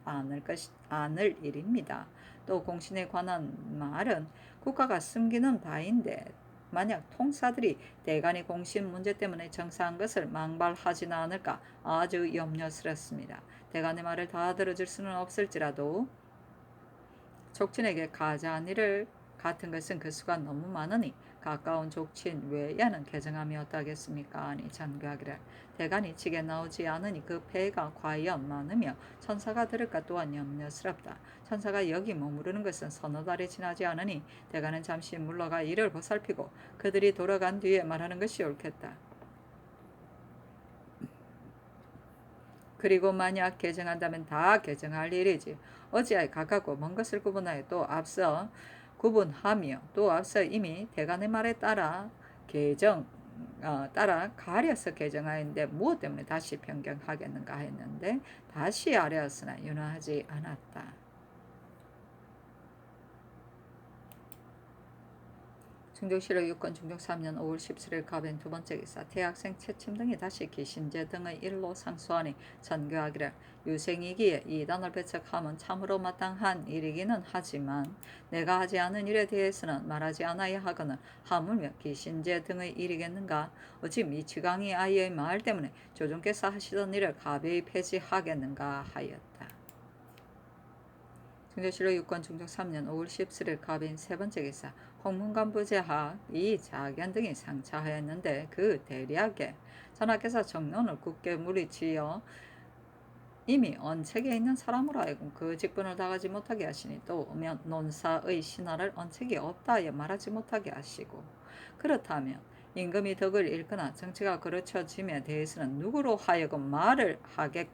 않을 일입니다. 또 공신에 관한 말은 국가가 숨기는 바인데 만약 통사들이 대간이 공신 문제 때문에 정사한 것을 망발하지는 않을까 아주 염려스럽습니다. 대간의 말을 다 들어줄 수는 없을지라도 족친에게 가자한 일을 같은 것은 그 수가 너무 많으니 가까운 족친 외에는 개정함이 어떠하겠습니까? 아니 장교하기를 대간이 직에 나오지 않으니 그 폐가 과연 많으며 천사가 들을까 또한 염려스럽다. 천사가 여기 머무르는 것은 서너 달이 지나지 않으니 대간은 잠시 물러가 이를 보살피고 그들이 돌아간 뒤에 말하는 것이 옳겠다. 그리고 만약 개정한다면 다 개정할 일이지. 어찌하여 가깝고 먼 것을 구분하여 또 앞서 구분하며 또 앞서 이미 대간의 말에 따라 가려서 개정하였는데 무엇 때문에 다시 변경하겠는가 했는데 다시 아뢰었으나 윤화하지 않았다. 중종실록 6권 중종 3년 5월 17일 갑인 두 번째 기사 대학생 채침 등이 다시 기신제 등의 일로 상소하니 전교하기를 유생이기에 이단을 배척함은 참으로 마땅한 일이기는 하지만 내가 하지 않은 일에 대해서는 말하지 않아야 하거늘 하물며 기신제 등의 일이겠는가 어찌 미치광이 아이의 말 때문에 조정께서 하시던 일을 가벼이 폐지하겠는가 하였다. 중종실록 6권 중종 3년 5월 17일 갑인 세 번째 기사 홍문관부제하 이자견 등이 상차하였는데 그 대략에 전하께서 정론을 굳게 물리치어 이미 언책에 있는 사람으로 하여금 그 직분을 다하지 못하게 하시니 또 논사의 신하를 언책이 없다 하여 말하지 못하게 하시고 그렇다면 임금이 덕을 잃거나 정치가 그르쳐짐에 대해서는 누구로 하여금 말을 하게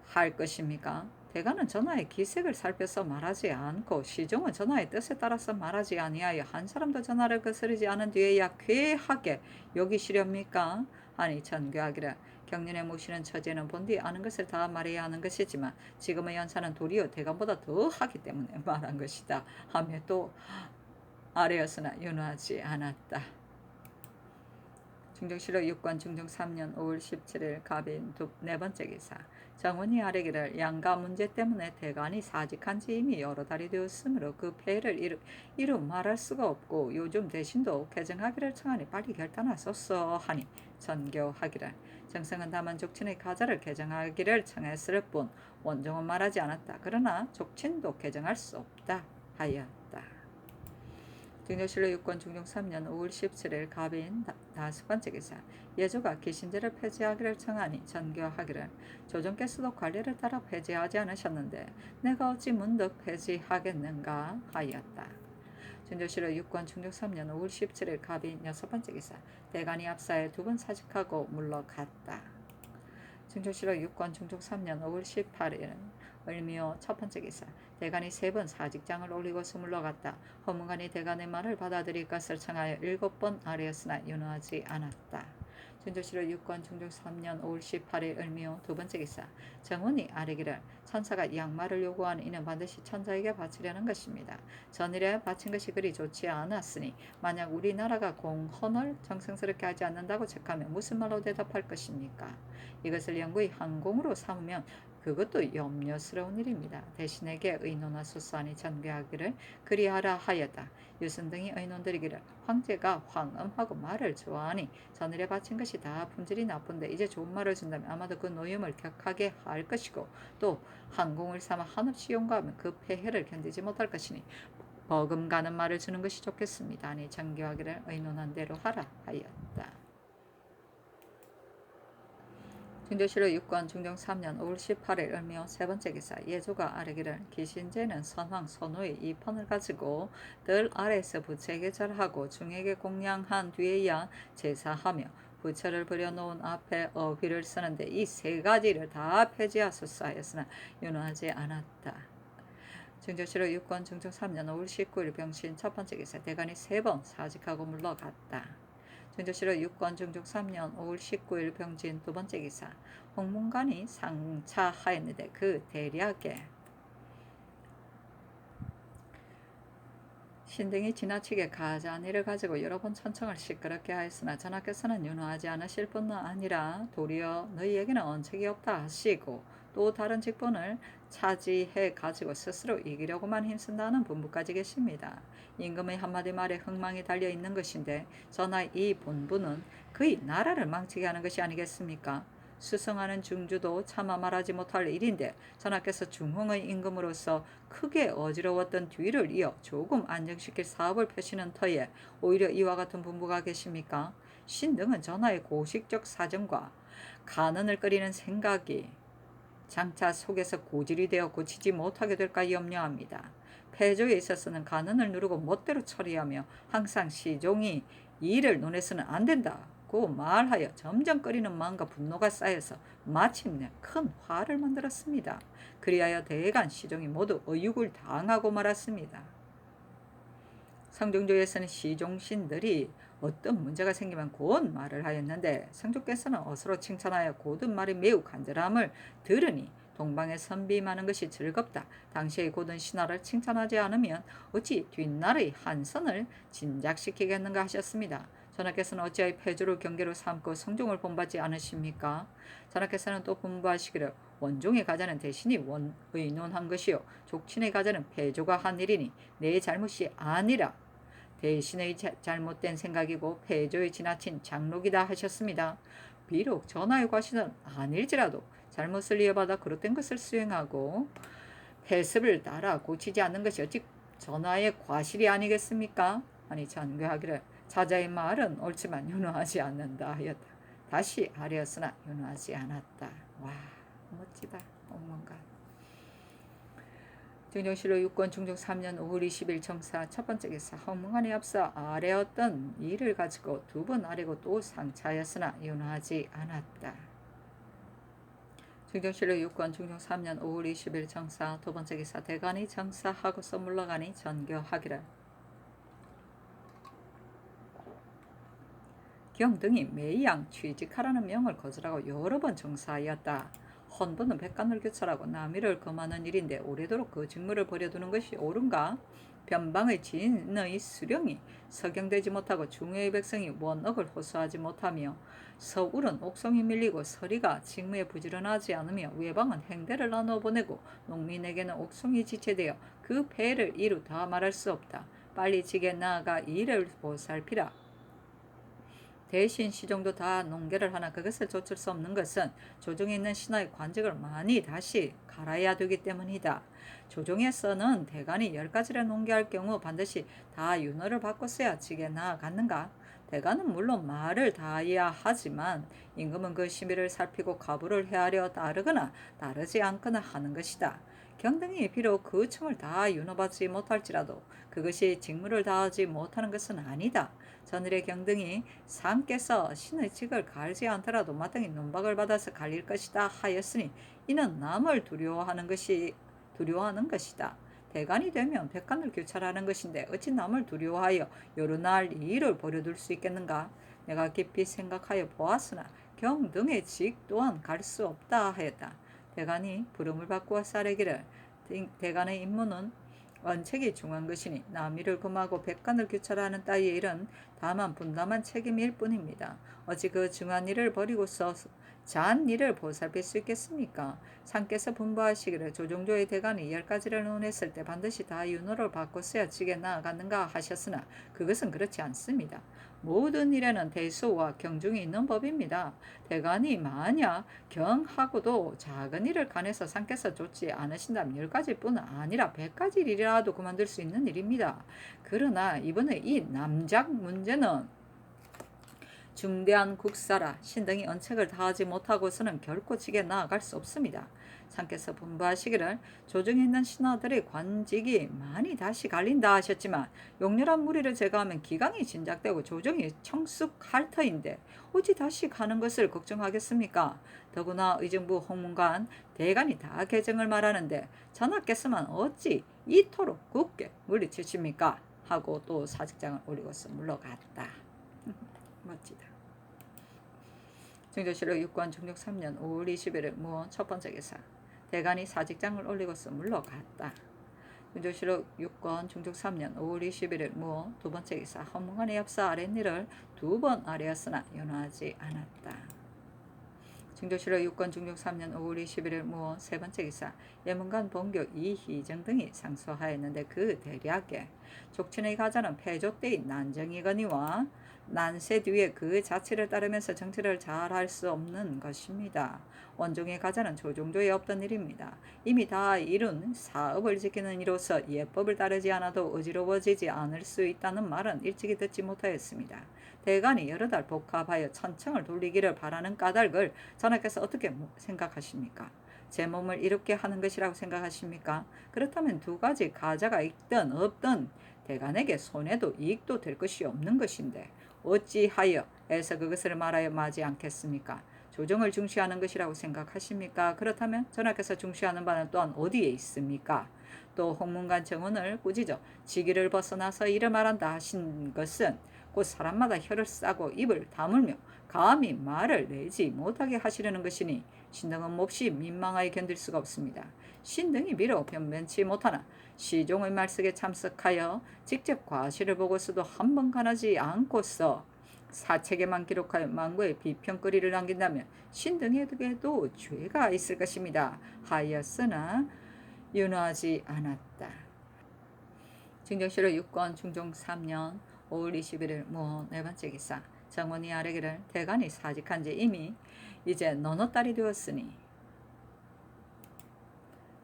할 것입니까? 대간은 전하의 기색을 살펴서 말하지 않고 시종은 전하의 뜻에 따라서 말하지 아니하여 한 사람도 전하를 거스르지 않은 뒤에야 쾌하게 여기시렵니까? 아니 전교하기를 경륜에 모시는 처제는 본디 아는 것을 다 말해야 하는 것이지만 지금의 연사는 도리어 대간보다 더 하기 때문에 말한 것이다 하며 또 아뢰었으나 윤화하지 않았다. 중종실록 6권 중종 3년 5월 17일 갑인 네 번째 기사 정원이 아뢰기를 양가 문제 때문에 대간이 사직한 지 이미 여러 달이 되었으므로 그 폐해를 이루 말할 수가 없고 요즘 대신도 개정하기를 청하니 빨리 결단하소서 하니 전교하기를 정성은 다만 족친의 가자를 개정하기를 청했을 뿐 원종은 말하지 않았다. 그러나 족친도 개정할 수 없다 하였다. 증조실록 6권 중종 3년 5월 17일 갑인 5번째 기사. 예조가 기신제를 폐지하기를 청하니 전교하기를 조정께서도 관례를 따라 폐지하지 않으셨는데 내가 어찌 문득 폐지하겠는가 하였다. 증조실록 6권 중종 3년 5월 17일 갑인 6번째 기사. 대간이 압사에 2번 사직하고 물러갔다. 증조실록 6권 중종 3년 5월 18일 을미호 첫 번째 기사. 대간이 3번 사직장을 올리고서 물러갔다. 허문관이 대간의 말을 받아들일 것을 청하여 7번 아뢰었으나 윤호하지 않았다. 증조실록 6권 중종 3년 5월 18일 을미호 두 번째 기사. 정원이 아뢰기를 천사가 양말을 요구하는 이는 반드시 천자에게 바치려는 것입니다. 전일에 바친 것이 그리 좋지 않았으니 만약 우리나라가 공헌을 정성스럽게 하지 않는다고 책하면 무슨 말로 대답할 것입니까? 이것을 영구히 항공으로 삼으면 그것도 염려스러운 일입니다. 대신에게 의논하소서하니 전개하기를 그리하라 하였다. 유순 등이 의논드리기를 황제가 황음하고 말을 좋아하니 전일에 바친 것이 다 품질이 나쁜데 이제 좋은 말을 준다면 아마도 그 노임을 격하게 할 것이고 또 항공을 삼아 한없이 용감하면 그 폐해를 견디지 못할 것이니 버금가는 말을 주는 것이 좋겠습니다. 아니 전개하기를 의논한 대로 하라 하였다. 증조실록 6권 중종 3년 5월 18일 을미호 세 번째 기사. 예조가 아뢰기를 기신제는 선왕 선호의 2편을 가지고 들 아래에서 부처에게 절하고 중에게 공양한 뒤에야 제사하며 부처를 버려놓은 앞에 어휘를 쓰는데 이 세 가지를 다 폐지하소서 하였으나 윤호하지 않았다. 증조실록 6권 중종 3년 5월 19일 병신 첫 번째 기사. 대간이 3번 사직하고 물러갔다. 증조실록 6권 중종 3년 5월 19일 병진 두 번째 기사. 홍문관이 상차하였는데 그 대략에 신등이 지나치게 가자한 일을 가지고 여러 번 천청을 시끄럽게 하였으나 전하께서는 윤호하지 않으실 뿐만 아니라 도리어 너희에게는 언책이 없다 하시고 또 다른 직분을 차지해 가지고 스스로 이기려고만 힘쓴다는 분부까지 계십니다. 임금의 한마디 말에 흥망이 달려 있는 것인데 전하 이 본부는 그의 나라를 망치게 하는 것이 아니겠습니까? 수성하는 중주도 차마 말하지 못할 일인데 전하께서 중흥의 임금으로서 크게 어지러웠던 뒤를 이어 조금 안정시킬 사업을 펴시는 터에 오히려 이와 같은 분부가 계십니까? 신등은 전하의 고식적 사정과 간언을 끓이는 생각이 장차 속에서 고질이 되어 고치지 못하게 될까 염려합니다. 폐조에 있어서는 간언을 누르고 멋대로 처리하며 항상 시종이 이를 논해서는 안 된다고 말하여 점점 끓이는 마음과 분노가 쌓여서 마침내 큰 화를 만들었습니다. 그리하여 대간 시종이 모두 의육을 당하고 말았습니다. 성종조에서는 시종신들이 어떤 문제가 생기면 곧 말을 하였는데 성주께서는 어서로 칭찬하여 고든 말이 매우 간절함을 들으니 동방에 선비많은 것이 즐겁다. 당시의 고든 신하를 칭찬하지 않으면 어찌 뒷날의 한선을 진작시키겠는가 하셨습니다. 전하께서는 어찌하여 폐조를 경계로 삼고 성종을 본받지 않으십니까? 전하께서는 또 분부하시기를 원종의 가자는 대신이 의논한 것이요 족친의 가자는 폐조가 한 일이니 내 잘못이 아니라 대신의 잘못된 생각이고 폐조에 지나친 장록이다 하셨습니다. 비록 전하의 과실은 아닐지라도 잘못을 이어받아 그릇된 것을 수행하고 폐습을 따라 고치지 않는 것이 어찌 전하의 과실이 아니겠습니까? 아니 전교하기를 자자의 말은 옳지만 윤호하지 않는다 하였다. 다시 아뢰었으나 윤호하지 않았다. 와 멋지다. 엉망가. 증정실록 6권 중종 3년 5월 20일 청사 첫 번째 기사. 허문관이 앞서 아뢰었던 일을 가지고 2번 아뢰고 또 상차하였으나 윤호하지 않았다. 증정실록 6권 중종 3년 5월 20일 청사 두 번째 기사. 대간이 정사하고서 물러가니 전교하기를 경등이 매양 취직하라는 명을 거절하고 여러 번 정사하였다. 헌부는 백간을 교찰하고 남위를 금하는 일인데 오래도록 그 직무를 버려두는 것이 옳은가? 변방의 진의 수령이 서경되지 못하고 중외의 백성이 원억을 호소하지 못하며 서울은 옥송이 밀리고 서리가 직무에 부지런하지 않으며 외방은 행대를 나누어 보내고 농민에게는 옥송이 지체되어 그 폐해를 이루 다 말할 수 없다. 빨리 직에 나아가 이를 보살피라. 대신 시종도 다 농계를 하나 그것을 좇을 수 없는 것은 조정에 있는 신하의 관직을 많이 다시 갈아야 되기 때문이다. 조정에서는 대간이 10가지를 농계할 경우 반드시 다 윤허를 받고 써야 직에 나아갔는가? 대간은 물론 말을 다해야 하지만 임금은 그 심의를 살피고 가부를 헤아려 따르거나 따르지 않거나 하는 것이다. 경등이 비록 그 층을 다 윤허받지 못할지라도 그것이 직무를 다하지 못하는 것은 아니다. 전일의 경등이 상께서 신의 직을 갈지 않더라도 마땅히 논박을 받아서 갈릴 것이다 하였으니 이는 남을 두려워하는 것이다. 대간이 되면 백간을 교찰하는 것인데 어찌 남을 두려워하여 여러 날 이 일을 버려둘 수 있겠는가? 내가 깊이 생각하여 보았으나 경등의 직 또한 갈 수 없다 하였다. 대간이 부름을 바꾸어 싸르기를 대간의 임무는 원책이 중한 것이니 남위를 금하고 백간을 교찰하는 따위의 일은 다만 분담한 책임일 뿐입니다. 어찌 그 중한 일을 버리고서 잔 일을 보살필 수 있겠습니까? 상께서 분부하시기를 조종조의 대간이 10가지를 논했을 때 반드시 다 윤호를 바꿨어야 직에 나아갔는가 하셨으나 그것은 그렇지 않습니다. 모든 일에는 대수와 경중이 있는 법입니다. 대간이 만약 경하고도 작은 일을 간해서 상께서 좋지 않으신다면 10가지뿐 아니라 100가지 일이라도 그만둘 수 있는 일입니다. 그러나 이번에 이 남작 문제는 중대한 국사라 신등이 언책을 다하지 못하고서는 결코 직에 나아갈 수 없습니다. 상께서 분부하시기를 조정에 있는 신하들의 관직이 많이 다시 갈린다 하셨지만 용렬한 무리를 제거하면 기강이 진작되고 조정이 청숙할 터인데 어찌 다시 가는 것을 걱정하겠습니까? 더구나 의정부 홍문관 대간이 다 개정을 말하는데 전하께서만 어찌 이토록 굳게 물리치십니까? 하고 또 사직장을 올리고서 물러갔다. 멋지다. 증조실록 6권 중종 3년 5월 20일 무원 첫 번째 기사. 대간이 사직장을 올리고서 물러갔다. 증조실록 6권 중종 3년 5월 21일 무원 두 번째 기사. 헌문관의 엽사 아랫일을 2번 아뢰었으나 윤호하지 않았다. 증조실록 6권 중종 3년 5월 21일 무원 세 번째 기사. 예문관 본교 이희정 등이 상소하였는데 그 대략에 족친의 가자는 폐조 때의 난정이거니와 난세 뒤에 그 자치를 따르면서 정치를 잘 할 수 없는 것입니다. 원종의 가자는 조종조에 없던 일입니다. 이미 다 이룬 사업을 지키는 이로서 예법을 따르지 않아도 어지러워지지 않을 수 있다는 말은 일찍이 듣지 못하였습니다. 대간이 여러 달 복합하여 천청을 돌리기를 바라는 까닭을 전하께서 어떻게 생각하십니까? 제 몸을 이롭게 하는 것이라고 생각하십니까? 그렇다면 두 가지 가자가 있든 없든 대간에게 손해도 이익도 될 것이 없는 것인데 어찌하여 애서 그것을 말하여 마지 않겠습니까? 조정을 중시하는 것이라고 생각하십니까? 그렇다면 전하께서 중시하는 바는 또한 어디에 있습니까? 또 홍문관 정원을 꾸짖어 지기를 벗어나서 이를 말한다 하신 것은 곧 사람마다 혀를 싸고 입을 다물며 감히 말을 내지 못하게 하시려는 것이니 신등은 몹시 민망하게 견딜 수가 없습니다. 신등이 비록 변변치 못하나 시종의 말석에 참석하여 직접 과시를 보고서도 한 번 가나지 않고서 사책에만 기록하여 망고의 비평거리를 남긴다면 신등에게도 죄가 있을 것입니다. 하였으나 윤호하지 않았다. 증정실록 6권 중종 3년 5월 21일 무호 네 번째 기사. 정원이 아뢰기를 대간이 사직한 지 이미 이제 너너 딸이 되었으니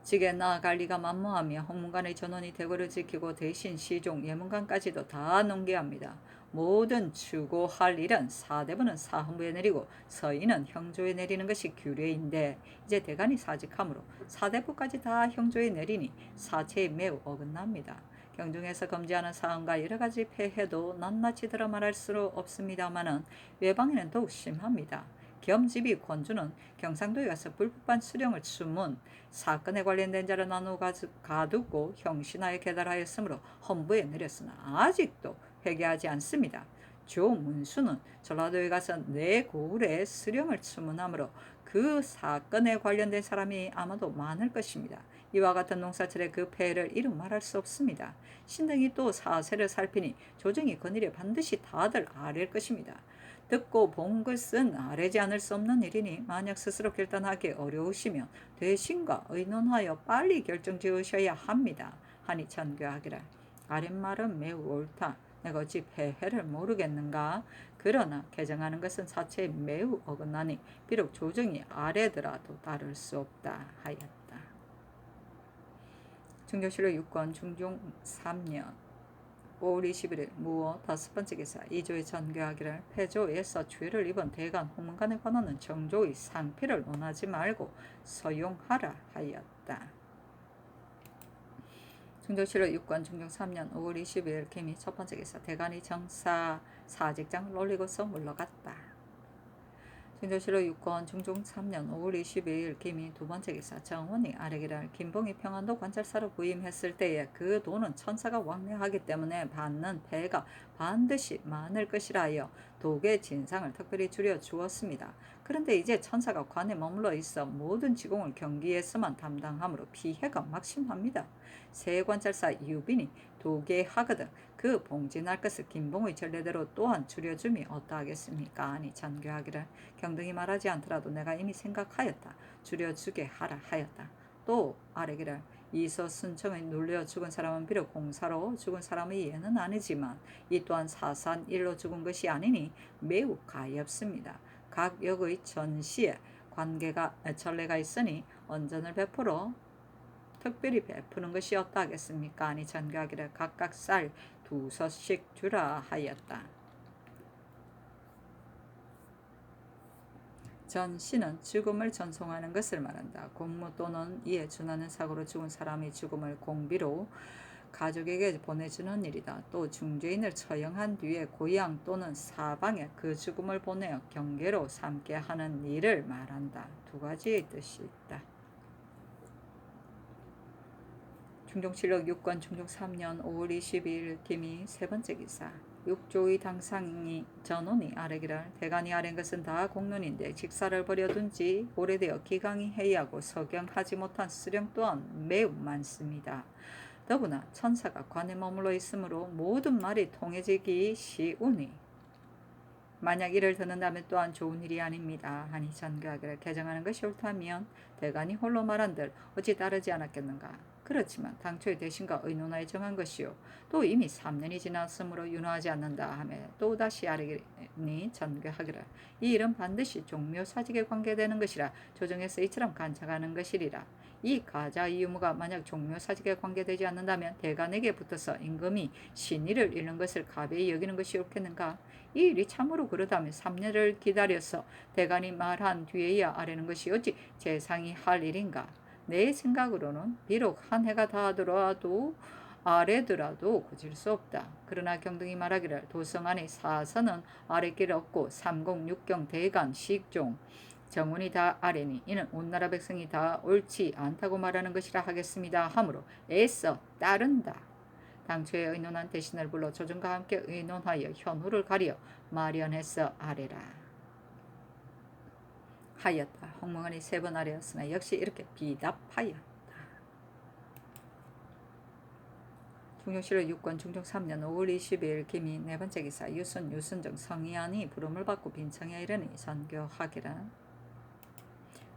직에 나아갈 리가 만무하며 홍문관의 전원이 대궐을 지키고 대신 시종 예문관까지도 다 농계합니다. 모든 추고할 일은 사대부는 사헌부에 내리고 서인은 형조에 내리는 것이 규례인데 이제 대간이 사직하므로 사대부까지 다 형조에 내리니 사체에 매우 어긋납니다. 경중에서 금지하는 사항과 여러 가지 폐해도 낱낱이 들어 말할 수 없습니다마는 외방에는 더욱 심합니다. 겸집이 권주는 경상도에 가서 불법한 수령을 추문 사건에 관련된 자를 나누어 가두고 형신하에 계달하였으므로 헌부에 내렸으나 아직도 회개하지 않습니다. 조문수는 전라도에 가서 내 고을에 수령을 추문하므로 그 사건에 관련된 사람이 아마도 많을 것입니다. 이와 같은 농사철의 그 폐해를 이루 말할 수 없습니다. 신등이 또 사세를 살피니 조정이 건일에 반드시 다들 아랠 것입니다. 듣고 본 것은 아뢰지 않을 수 없는 일이니 만약 스스로 결단하기 어려우시면 대신과 의논하여 빨리 결정 지으셔야 합니다. 하니 천교하기를 아랫말은 매우 옳다. 내가 어찌 폐해를 모르겠는가? 그러나 개정하는 것은 사체에 매우 어긋나니 비록 조정이 아래더라도 다를 수 없다 하였다. 중조실록 6권 중종 3년 5월 21일 무어 다섯 번째 기사 2조의 전교하기를 폐조에서 주의를 입은 대간 홍문관에 관하는 정조의 상피를 논하지 말고 서용하라 하였다. 중조실록 6권 중종 3년 5월 22일 김이 첫 번째 기사 대간이 정사 사직장을 올리고서 물러갔다. 중조실록 6권 중종 3년 5월 22일 김이 두 번째 기사 정원이 아래기를 김봉이 평안도 관찰사로 부임했을 때에 그 돈은 천사가 왕래하기 때문에 받는 배가 반드시 많을 것이라 하여 독의 진상을 특별히 줄여 주었습니다. 그런데 이제 천사가 관에 머물러 있어 모든 지공을 경기에서만 담당하므로 피해가 막심합니다. 새 관찰사 유빈이 도계하거든 그 봉진할 것을 김봉의 전례대로 또한 줄여줌이 어떠하겠습니까? 아니 전교하기를 경등이 말하지 않더라도 내가 이미 생각하였다. 줄여주게 하라 하였다. 또 아래기를 이서순청에 눌려 죽은 사람은 비록 공사로 죽은 사람의 예는 아니지만 이 또한 사산일로 죽은 것이 아니니 매우 가엾습니다. 각 역의 전시에 관계가 전례가 있으니 언전을 베풀어 특별히 베푸는 것이 어떠하겠습니까? 아니 전교하기를 각각 쌀 2서씩 주라 하였다. 전시는 죽음을 전송하는 것을 말한다. 공무 또는 이에 준하는 사고로 죽은 사람의 죽음을 공비로 가족에게 보내주는 일이다. 또 중죄인을 처형한 뒤에 고향 또는 사방에 그 죽음을 보내어 경계로 삼게 하는 일을 말한다. 두 가지의 뜻이 있다. 중종실록 6권 중종 3년 5월 22일 김이 세 번째 기사 6조의 당상이 전원이 아래기를 대간이 아랜 것은 다 공론인데 직사를 버려둔 지 오래되어 기강이 해이하고 석영하지 못한 수령 또한 매우 많습니다. 더구나 천사가 관에 머물러 있으므로 모든 말이 통해지기 쉬우니 만약 이를 듣는다면 또한 좋은 일이 아닙니다. 하니 전교하기를 개정하는 것이 옳다면 대간이 홀로 말한들 어찌 따르지 않았겠는가. 그렇지만 당초에 대신과 의논하여 정한 것이요 또 이미 3년이 지났으므로 윤호하지 않는다 하며 또다시 아뢰니 전교하기를 이 일은 반드시 종묘사직에 관계되는 것이라 조정에서 이처럼 간청하는 것이리라. 이 가자의 유무가 만약 종묘사직에 관계되지 않는다면 대간에게 붙어서 임금이 신의를 잃는 것을 가벼이 여기는 것이 옳겠는가. 이 일이 참으로 그러다면 3년을 기다려서 대간이 말한 뒤에야 아뢰는 것이 어찌 재상이 할 일인가. 내 생각으로는 비록 한 해가 다 들어와도 아래더라도 고칠 수 없다. 그러나 경등이 말하기를 도성 안의 사선은 아랫길 없고 306경 대간 식종 정운이 다 아래니 이는 온 나라 백성이 다 옳지 않다고 말하는 것이라 하겠습니다. 하므로 애써 따른다. 당초에 의논한 대신을 불러 조정과 함께 의논하여 현후를 가려 마련해서 아래라 하였다. 홍문관이 세 번 아뢰었으나 역시 이렇게 비답하였다. 중종실록 6권 중종 3년 5월 22일 김이 네 번째 기사 유순정 성희안이 부름을 받고 빈청에 이르니 전교하기라.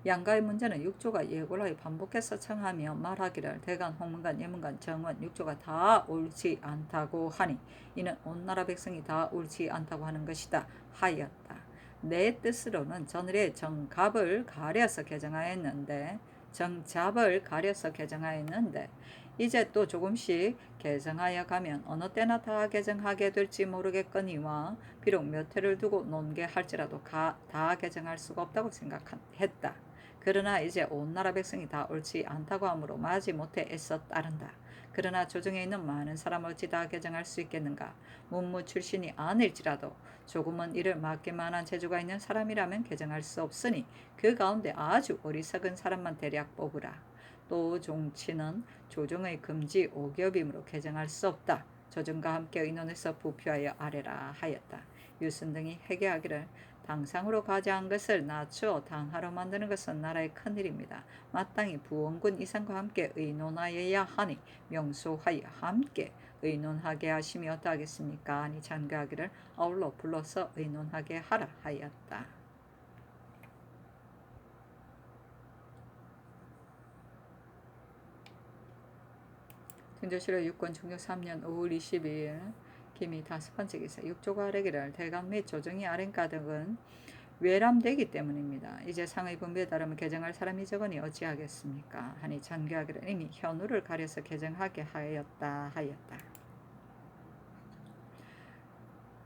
양가의 문제는 6조가 예골하여 반복해서 청하며 말하기를 대간, 홍문관, 예문관, 정원 6조가 다 옳지 않다고 하니 이는 온 나라 백성이 다 옳지 않다고 하는 것이다 하였다. 내 뜻으로는 전일에 정갑을 가려서 개정하였는데 정잡을 가려서 개정하였는데 이제 또 조금씩 개정하여 가면 어느 때나 다 개정하게 될지 모르겠거니와 비록 몇 해를 두고 논개할지라도 다 개정할 수가 없다고 생각했다. 그러나 이제 온 나라 백성이 다 옳지 않다고 하므로 마지 못해 애써 따른다. 그러나 조정에 있는 많은 사람을 어찌 다 개정할 수 있겠는가. 문무 출신이 아닐지라도 조금은 이를 맡길 만한 재주가 있는 사람이라면 개정할 수 없으니 그 가운데 아주 어리석은 사람만 대략 뽑으라. 또 종치는 조정의 금지 5겹이므로 개정할 수 없다. 조정과 함께 의논해서 부표하여 아래라 하였다. 유순 등이 회개하기를 당상으로 가져한 것을 낮추어 당하로 만드는 것은 나라의 큰일입니다. 마땅히 부원군 이상과 함께 의논하여야 하니 명소하여 함께 의논하게 하심이 어떠하겠습니까? 아니 전교하기를 아울러 불러서 의논하게 하라 하였다. 중조실록 6권 중종 3년 5월 22일 김이 5번째 기사 육조가 아래기를 대강 및 조정이 아랫가 등은 외람되기 때문입니다. 이제 상의 분배에 따르면 개정할 사람이 적으니 어찌하겠습니까? 하니 전교하기를 이미 현우를 가려서 개정하게 하였다.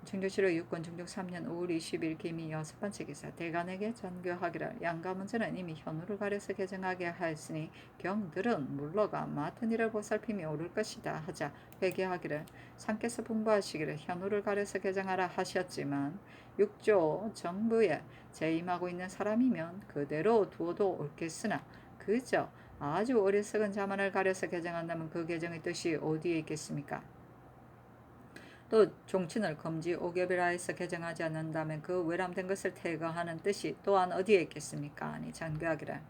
중조실록 6권 중종 3년 5월 20일 김이 6번째 기사 대간에게 전교하기를 양가 문제는 이미 현우를 가려서 개정하게 하였으니 경들은 물러가 맡은 일을 보살핌이 옳을 것이다 하자 회개하기를 상께서 분부하시기를 현우를 가려서 개정하라 하셨지만 6조 정부에 재임하고 있는 사람이면 그대로 두어도 옳겠으나 그저 아주 어리석은 자만을 가려서 개정한다면 그 개정의 뜻이 어디에 있겠습니까? 또 종친을 금지 오겹이라 해서 개정하지 않는다면 그 외람된 것을 퇴거하는 뜻이 또한 어디에 있겠습니까? 아니 장교하기를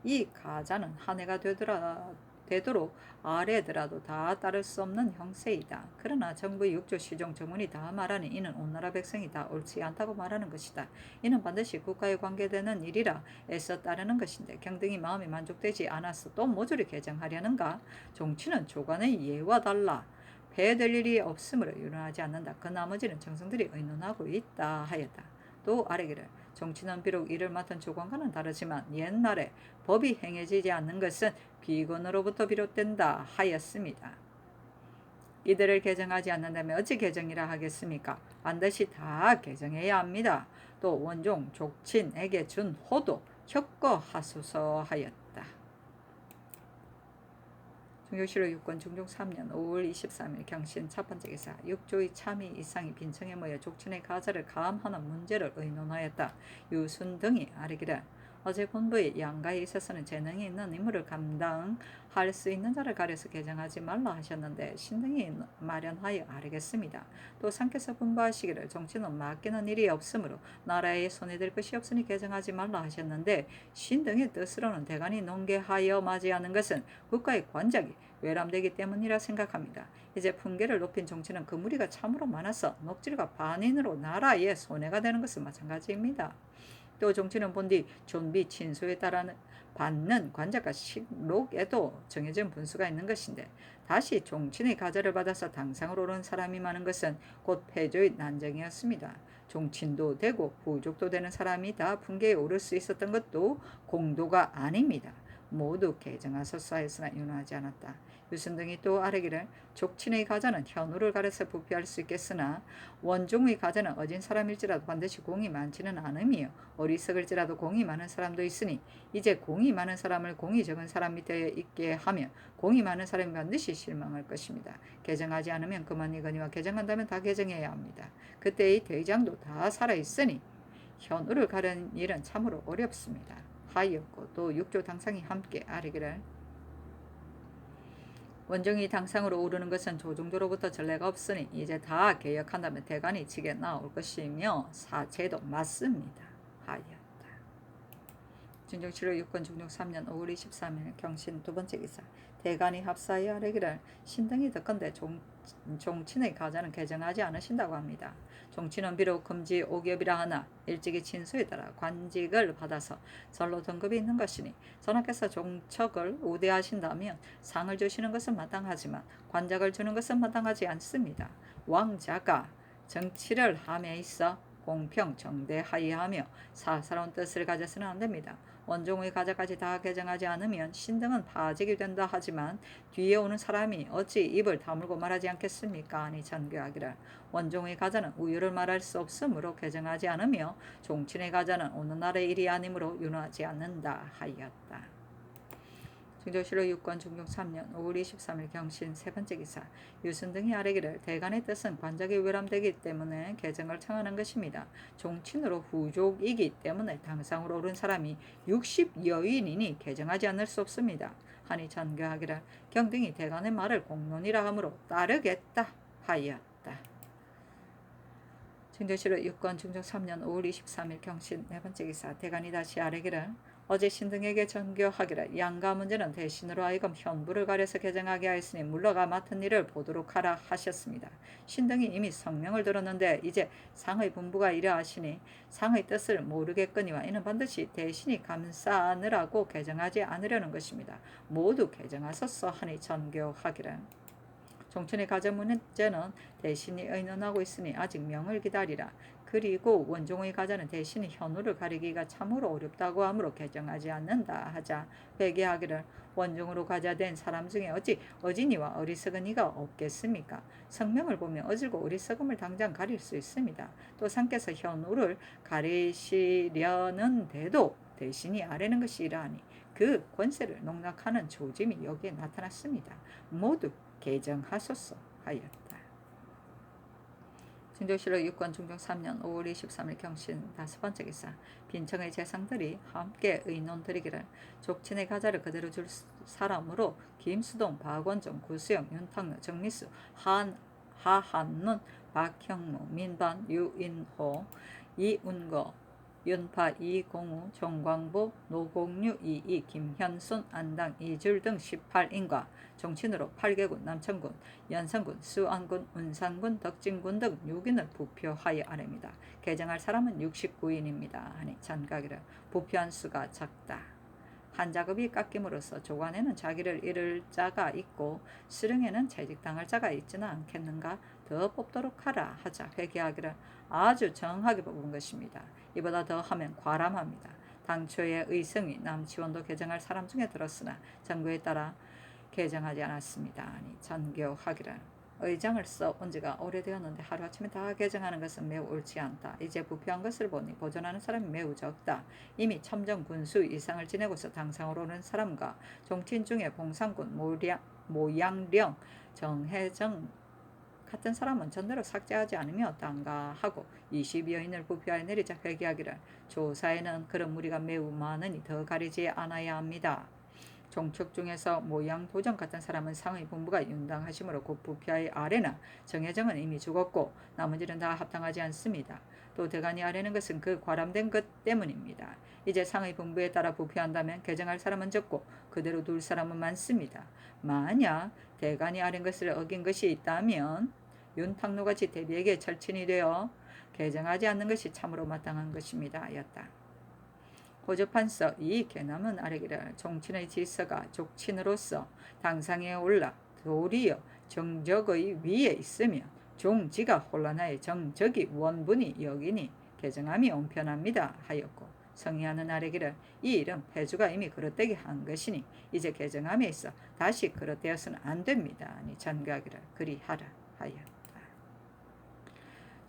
이 가자는 한 해가 되도록 아래더라도 다 따를 수 없는 형세이다. 그러나 정부의 6조 시종 정문이 다 말하니 이는 온 나라 백성이 다 옳지 않다고 말하는 것이다. 이는 반드시 국가에 관계되는 일이라 애써 따르는 것인데 경등이 마음이 만족되지 않아서 또 모조리 개정하려는가? 종친은 조관의 예와 달라 배될 일이 없으므로 윤호하지 않는다. 그 나머지는 정성들이 의논하고 있다 하였다. 또 아래기를 정치는 비록 이를 맡은 조관과는 다르지만 옛날에 법이 행해지지 않는 것은 비건으로부터 비롯된다 하였습니다. 이들을 개정하지 않는다면 어찌 개정이라 하겠습니까? 반드시 다 개정해야 합니다. 또 원종 족친에게 준 호도 협거하소서 하였다. 중조실록 6권 중종 3년 5월 23일 경신 첫번째 기사 6조의 참의 이상이 빈청에 모여 족친의 가자를 가함하는 문제를 의논하였다. 유순 등이 아뢰기를 어제 본부의 양가에 있어서는 재능이 있는 임무를 감당할 수 있는 자를 가려서 개정하지 말라 하셨는데 신등이 마련하여 아뢰겠습니다. 또 상께서 분부하시기를 정치는 맡기는 일이 없으므로 나라에 손해될 것이 없으니 개정하지 말라 하셨는데 신등의 뜻으로는 대간이 농계하여 맞이하는 것은 국가의 관작이 외람되기 때문이라 생각합니다. 이제 품계를 높인 정치는 그 무리가 참으로 많아서 녹질과 반인으로 나라에 손해가 되는 것은 마찬가지입니다. 또 정치는 본디 존비 친소에 따라 받는 관작과 식록에도 정해진 분수가 있는 것인데 다시 종친의 가자를 받아서 당상으로 오른 사람이 많은 것은 곧 패조의 난정이었습니다. 종친도 되고 부족도 되는 사람이 다 품계에 오를 수 있었던 것도 공도가 아닙니다. 모두 개정하소서 했으나 윤호하지 않았다. 유순 등이 또 아뢰기를 족친의 가자는 현우를 가려서 부패할 수 있겠으나 원종의 가자는 어진 사람일지라도 반드시 공이 많지는 않으며 어리석을지라도 공이 많은 사람도 있으니 이제 공이 많은 사람을 공이 적은 사람 밑에 있게 하면 공이 많은 사람이 반드시 실망할 것입니다. 개정하지 않으면 그만이거니와 개정한다면 다 개정해야 합니다. 그때의 대장도 다 살아있으니 현우를 가려는 일은 참으로 어렵습니다. 하였고 또 6조 당상이 함께 아뢰기를 원종이 당상으로 오르는 것은 조정조로부터 전례가 없으니 이제 다 개혁한다면 대간이 직에 나올 것이며 사제도 맞습니다. 하였다. 중종실록 6권 중종 3년 5월 23일 경신 두번째 기사 대간이 합사하여 아뢰기를 신등이 듣건대 종친의 가자는 개정하지 않으신다고 합니다. 종친은 비록 금지 오겹이라 하나 일찍이 친수에 따라 관직을 받아서 절로 등급이 있는 것이니 전하께서 종척을 우대하신다면 상을 주시는 것은 마땅하지만 관작을 주는 것은 마땅하지 않습니다. 왕자가 정치를 함에 있어 공평 정대하여야 하며 사사로운 뜻을 가져서는 안됩니다. 원종의 가자까지 다 개정하지 않으면 신등은 파직이 된다 하지만 뒤에 오는 사람이 어찌 입을 다물고 말하지 않겠습니까? 아니 전교하기를 원종의 가자는 우유를 말할 수 없으므로 개정하지 않으며 종친의 가자는 오는 날의 일이 아니므로 윤호하지 않는다 하였다. 중조실록 6권 중종 3년 5월 23일 경신 세번째 기사 유순 등이 아뢰기를 대간의 뜻은 관작이 외람되기 때문에 개정을 청하는 것입니다. 종친으로 후족이기 때문에 당상으로 오른 사람이 60여인이니 개정하지 않을 수 없습니다. 하니 전교하기를 경등이 대간의 말을 공론이라 하므로 따르겠다 하였다. 중조실록 6권 중종 3년 5월 23일 경신 네번째 기사 대간이 다시 아뢰기를 어제 신등에게 전교하기를 양가 문제는 대신으로 하여금 현부를 가려서 개정하게 하였으니 물러가 맡은 일을 보도록 하라 하셨습니다. 신등이 이미 성명을 들었는데 이제 상의 분부가 이래 하시니 상의 뜻을 모르겠거니와 이는 반드시 대신이 감싸느라고 개정하지 않으려는 것입니다. 모두 개정하소서 하니 전교하기를 종친의 가정 문제는 대신이 의논하고 있으니 아직 명을 기다리라. 그리고 원종의 가자는 대신이 현우를 가리기가 참으로 어렵다고 하므로 개정하지 않는다 하자 회개하기를 원종으로 가자된 사람 중에 어찌 어진이와 어리석은 이가 없겠습니까? 성명을 보면 어질고 어리석음을 당장 가릴 수 있습니다. 또 상께서 현우를 가리시려는데도 대신이 아뢰는 것이 이러하니 그 권세를 농락하는 조짐이 여기에 나타났습니다. 모두 개정하소서 하였다. 진조실록 6권 중종 3년 5월 23일 경신 5번째 기사. 빈청의 재상들이 함께 의논드리기를 족친의 가자를 그대로 줄 사람으로 김수동, 박원종, 구수영, 윤탁로, 정미수, 하한눈, 박형무, 민반, 유인호, 이운거, 윤파, 이공우, 정광보, 노공유, 이이, 김현순, 안당, 이줄 등 18인과 정친으로 8개군, 남천군, 연산군, 수안군, 운산군, 덕진군 등 6인을 부표하여 아랍니다. 개정할 사람은 69인입니다. 하니 전가기를 부표한 수가 작다. 한 작업이 깎임으로써 조관에는 자기를 잃을 자가 있고 수령에는 채직당할 자가 있지는 않겠는가? 더 뽑도록 하라 하자 회개하기를 아주 정하게 뽑은 것입니다. 이보다 더 하면 과람합니다. 당초의 의성이 남치원도 개정할 사람 중에 들었으나 정부에 따라 개정하지 않았습니다. 아니 전교하기를 의장을 써온 지가 오래되었는데 하루아침에 다 개정하는 것은 매우 옳지 않다. 이제 부표한 것을 보니 보존하는 사람이 매우 적다. 이미 첨정 군수 이상을 지내고서 당상으로 오는 사람과 종친 중에 봉상군, 모양령, 정혜정 같은 사람은 전대로 삭제하지 않으며 어떤가 하고 20여인을 부표하여 내리자 회개하기를 조사에는 그런 무리가 매우 많으니 더 가리지 않아야 합니다. 종척 중에서 모양 도정 같은 사람은 상의 분부가 윤당하심으로 곧 부표의 아래나 정혜정은 이미 죽었고 나머지는 다 합당하지 않습니다. 또 대간이 아래는 것은 그 과람된 것 때문입니다. 이제 상의 분부에 따라 부표한다면 개정할 사람은 적고 그대로 둘 사람은 많습니다. 만약 대간이 아랜 것을 어긴 것이 있다면 윤탁로같이 대비에게 절친이 되어 개정하지 않는 것이 참으로 마땅한 것입니다. 였다. 호접한서 이 개남은 아래기를 종친의 질서가 족친으로서 당상에 올라 도리어 정적의 위에 있으며 종지가 혼란하여 정적이 원분이 여기니 개정함이 온편합니다 하였고 성의하는 아래기를 이 일은 폐주가 이미 그릇되게 한 것이니 이제 개정함에 있어 다시 그릇되어서는 안 됩니다. 아니 전가기를 그리하라 하였다.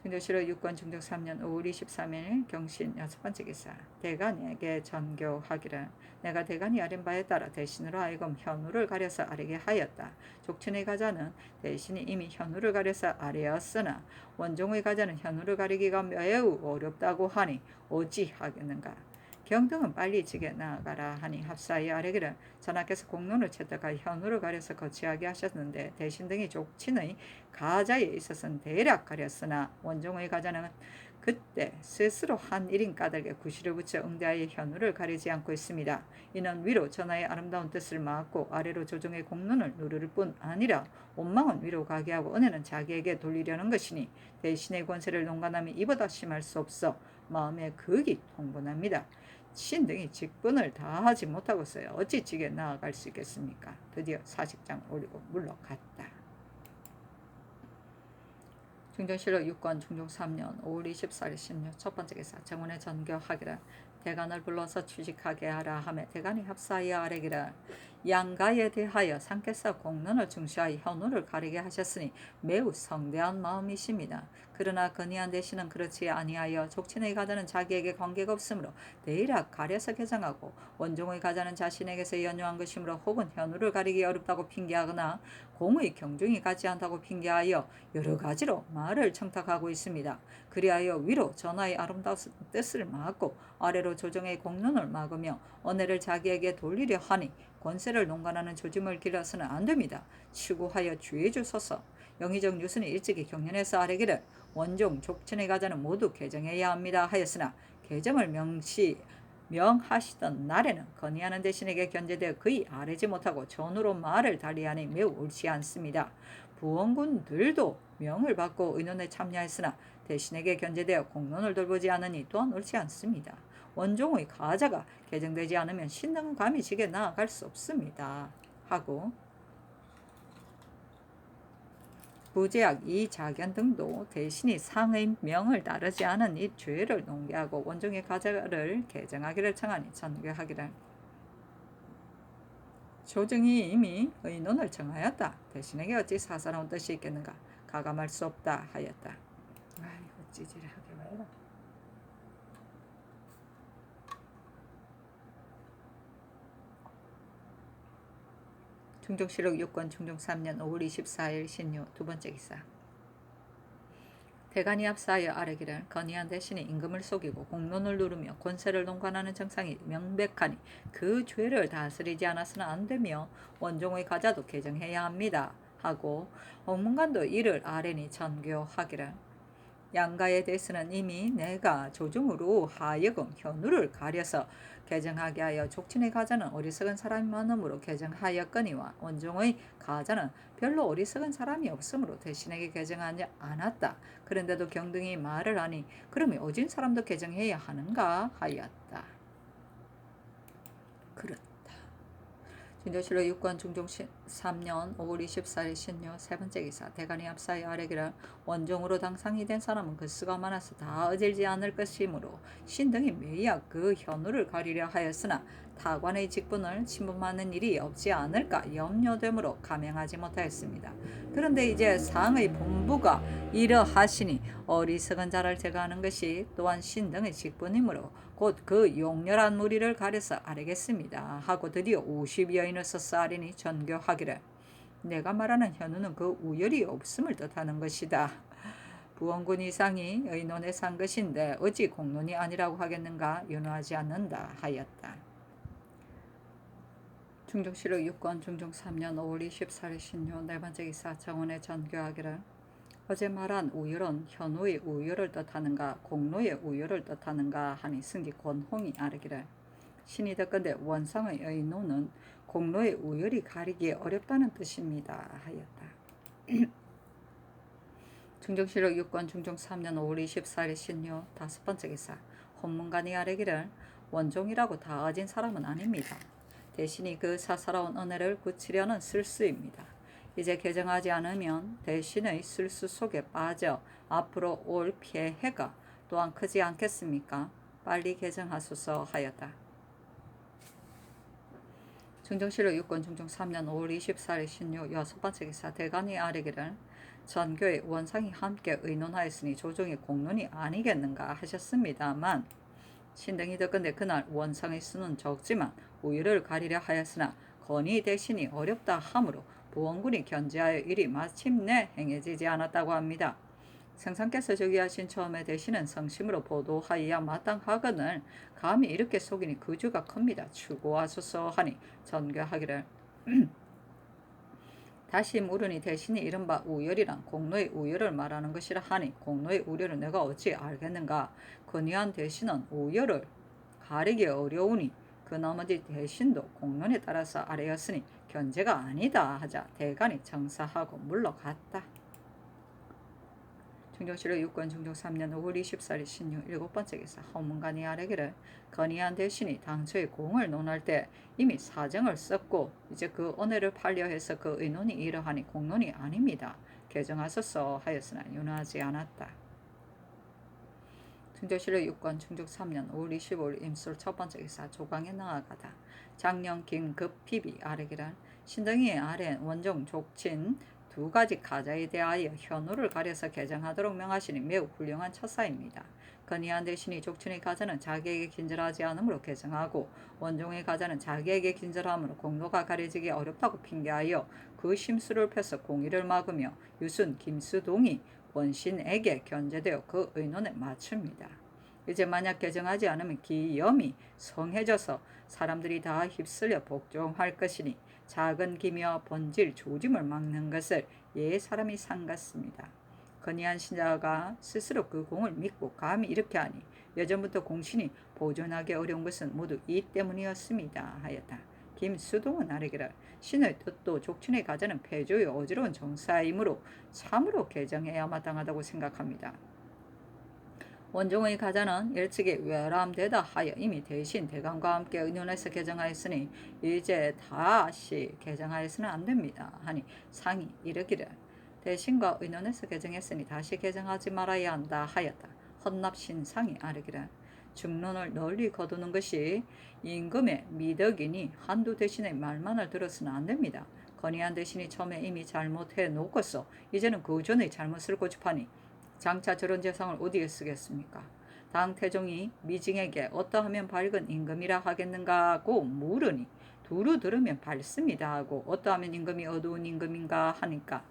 중조실록 6권 중종 3년 5월 23일 경신 6번째 기사. 대간에게 전교하기를 내가 대간이 아린 바에 따라 대신으로 하여금 현우를 가려서 아뢰게 하였다. 족친의 가자는 대신이 이미 현우를 가려서 아뢰었으나 원종의 가자는 현우를 가리기가 매우 어렵다고 하니 어찌하겠는가. 경등은 빨리 지게 나아가라 하니 합사하여 아뢰기를 전하께서 공론을 채택하여 현우를 가려서 거치하게 하셨는데 대신 등이 족친의 가자에 있어서는 대략 가렸으나 원종의 가자는 그때 스스로 한 일인 까닭에 구실을 붙여 응대하여 현우를 가리지 않고 있습니다. 이는 위로 전하의 아름다운 뜻을 막고 아래로 조정의 공론을 누를 뿐 아니라 원망은 위로 가게 하고 은혜는 자기에게 돌리려는 것이니 대신의 권세를 농간함이 이보다 심할 수 없어 마음에 극이 통분합니다. 신등이 직분을 다하지 못하고서야 어찌 지게 나아갈 수 있겠습니까? 드디어 사직장 올리고 물러갔다. 중종실록 6권 중종 3년 5월 24일 16 첫번째 기사. 정원의 전교하기를 대간을 불러서 취직하게 하라 하며 대간이 합사하여 아뢰기를 양가에 대하여 상께서 공론을 중시하여 현우를 가리게 하셨으니 매우 성대한 마음이십니다. 그러나 건의한 대신은 그렇지 아니하여 족친의 가자는 자기에게 관계가 없으므로 대략 가려서 개정하고 원종의 가자는 자신에게서 연유한 것이므로 혹은 현우를 가리기 어렵다고 핑계하거나 공의 경중이 같지 않다고 핑계하여 여러 가지로 말을 청탁하고 있습니다. 그리하여 위로 전하의 아름다운 뜻을 막고 아래로 조정의 공론을 막으며 언해를 자기에게 돌리려 하니 권세를 농간하는 조짐을 길러서는 안 됩니다. 추구하여 주의해 주소서. 영의정 유순이 일찍이 경련해서 아뢰기를 원종 족친의 가자는 모두 개정해야 합니다 하였으나 개정을 명하시던 날에는 건의하는 대신에게 견제되어 그이 아뢰지 못하고 전으로 말을 달리하니 매우 옳지 않습니다. 부원군들도 명을 받고 의논에 참여했으나 대신에게 견제되어 공론을 돌보지 않으니 또한 옳지 않습니다. 원종의 가자가 개정되지 않으면 신등은 감히 지게 나아갈 수 없습니다. 하고 부제약, 이자견 등도 대신이 상의 명을 따르지 않은 이 죄를 농계하고 원종의 가자를 개정하기를 청하니 전교하기를. 조정이 이미 의논을 정하였다. 대신에게 어찌 사사로운 뜻이 있겠는가. 가감할 수 없다 하였다. 아이고 찌질하게 말라. 중종실록 6권 중종 3년 5월 24일 신유 두 번째 기사. 대간이 합사하여 아뢰기를 건의한 대신이 임금을 속이고 공론을 누르며 권세를 농관하는 정상이 명백하니 그 죄를 다스리지 않아서는 안되며 원종의 가자도 개정해야 합니다 하고 법문관도 이를 아뢰니 전교하기를. 양가에 대해서는 이미 내가 조정으로 하여금 현우를 가려서 개정하게 하여 족친의 가자는 어리석은 사람이 많음으로 개정하였거니와 원종의 가자는 별로 어리석은 사람이 없으므로 대신에게 개정하지 않았다. 그런데도 경등이 말을 하니 그러면 어진 사람도 개정해야 하는가 하였다. 그렇다. 중종실록 6권 중종 3년 5월 24일 신유 세 번째 기사. 대간이 합사하여 아뢰기를 원종으로 당상이 된 사람은 그 수가 많아서 다 어질지 않을 것이므로 신등이 매야 그 현우를 가리려 하였으나 타관의 직분을 침범하는 일이 없지 않을까 염려되므로 감행하지 못하였습니다. 그런데 이제 상의 본부가 이러하시니 어리석은 자를 제거하는 것이 또한 신등의 직분이므로 곧 그 용렬한 무리를 가려서 아뢰겠습니다 하고 드디어 50여인을 써서 아뢰니 전교하기를. 내가 말하는 현우는 그 우열이 없음을 뜻하는 것이다. 부원군 이상이 의논에 산 것인데 어찌 공론이 아니라고 하겠는가 윤호하지 않는다 하였다. 중종실록 6권 중종 3년 5월 24일 신유 네 번째 기사. 정원에 전교하기를. 어제 말한 우열은 현우의 우열을 뜻하는가 공로의 우열을 뜻하는가 하니 승기 권홍이 아뢰기를. 신이 듣건대 원상의 의논은 공로의 우열이 가리기 어렵다는 뜻입니다 하였다. 중종실록 6권 중종 3년 5월 24일 신유 다섯 번째 기사. 혼문관이 아뢰기를. 원종이라고 다 어진 사람은 아닙니다. 대신이 그 사사로운 은혜를 굳히려는 쓸수입니다. 이제 개정하지 않으면 대신의 쓸수 속에 빠져 앞으로 올 피해가 또한 크지 않겠습니까? 빨리 개정하소서 하였다. 중종실록 6권 중종 3년 5월 24일 신유 여섯 번째 기사. 대간이 아뢰기를. 전교의 원상이 함께 의논하였으니 조정의 공론이 아니겠는가 하셨습니다만 신등이 듣건대 그날 원상의 수는 적지만 우열을 가리려 하였으나 건의 대신이 어렵다 하므로 부원군이 견제하여 일이 마침내 행해지지 않았다고 합니다. 생상께서 저기하신 처음에 대신은 성심으로 보도하여야 마땅하거늘 감히 이렇게 속이니 그 죄가 큽니다. 추고하소서 하니 전교하기를. 다시 물으니 대신이 이른바 우열이란 공로의 우열을 말하는 것이라 하니 공로의 우열을 내가 어찌 알겠는가. 건의한 대신은 우열을 가리기 어려우니 그 나머지 대신도 공론에 따라서 아래였으니 견제가 아니다 하자 대간이 정사하고 물러갔다. 중종실록 6권 중종 3년 5월 24일 신유 일곱 번째 기사. 헌문관이 아뢰기를. 건의한 대신이 당초에 공을 논할 때 이미 사정을 썼고 이제 그 은혜를 팔려 해서 그 의논이 이러하니 공론이 아닙니다. 개정하소서 하였으나 윤하지 않았다. 중종실록 6권 중종 3년 5월 25일 임술 첫 번째 기사. 조광에 나아가다. 장령 김급핍이 아뢰기를. 신등이 아랜 원종 족친 두 가지 가자에 대하여 현우를 가려서 개정하도록 명하시니 매우 훌륭한 처사입니다. 건의한 대신이 족친의 가자는 자기에게 긴절하지 않으므로 개정하고 원종의 가자는 자기에게 긴절함으로 공로가 가려지기 어렵다고 핑계하여 그 심수를 펴서 공의를 막으며 유순 김수동이 원신에게 견제되어 그 의논에 맞춥니다. 이제 만약 개정하지 않으면 기염이 성해져서 사람들이 다 휩쓸려 복종할 것이니 작은 기미와 번질 조짐을 막는 것을 사람이 삼갔습니다. 건의한 신자가 스스로 그 공을 믿고 감히 이렇게 하니 예전부터 공신이 보존하기 어려운 것은 모두 이 때문이었습니다 하였다. 김수동은 아뢰기를. 신의 뜻도 족친의 가자는 폐조의 어지러운 정사이므로 참으로 개정해야 마땅하다고 생각합니다. 원종의 가자는 일찍이 외람되다 하여 이미 대신 대간과 함께 의논해서 개정하였으니 이제 다시 개정하여서는 안됩니다 하니 상이 이르기를. 대신과 의논해서 개정했으니 다시 개정하지 말아야 한다 하였다. 헌납 신상이 아뢰기를 중론을 널리 거두는 것이 임금의 미덕이니 한두 대신의 말만을 들어서는 안 됩니다. 건의한 대신이 처음에 이미 잘못해 놓고서 이제는 그 전의 잘못을 고집하니 장차 저런 재상을 어디에 쓰겠습니까? 당 태종이 미징에게 어떠하면 밝은 임금이라 하겠는가 하고 물으니 두루 들으면 밝습니다 하고 어떠하면 임금이 어두운 임금인가 하니까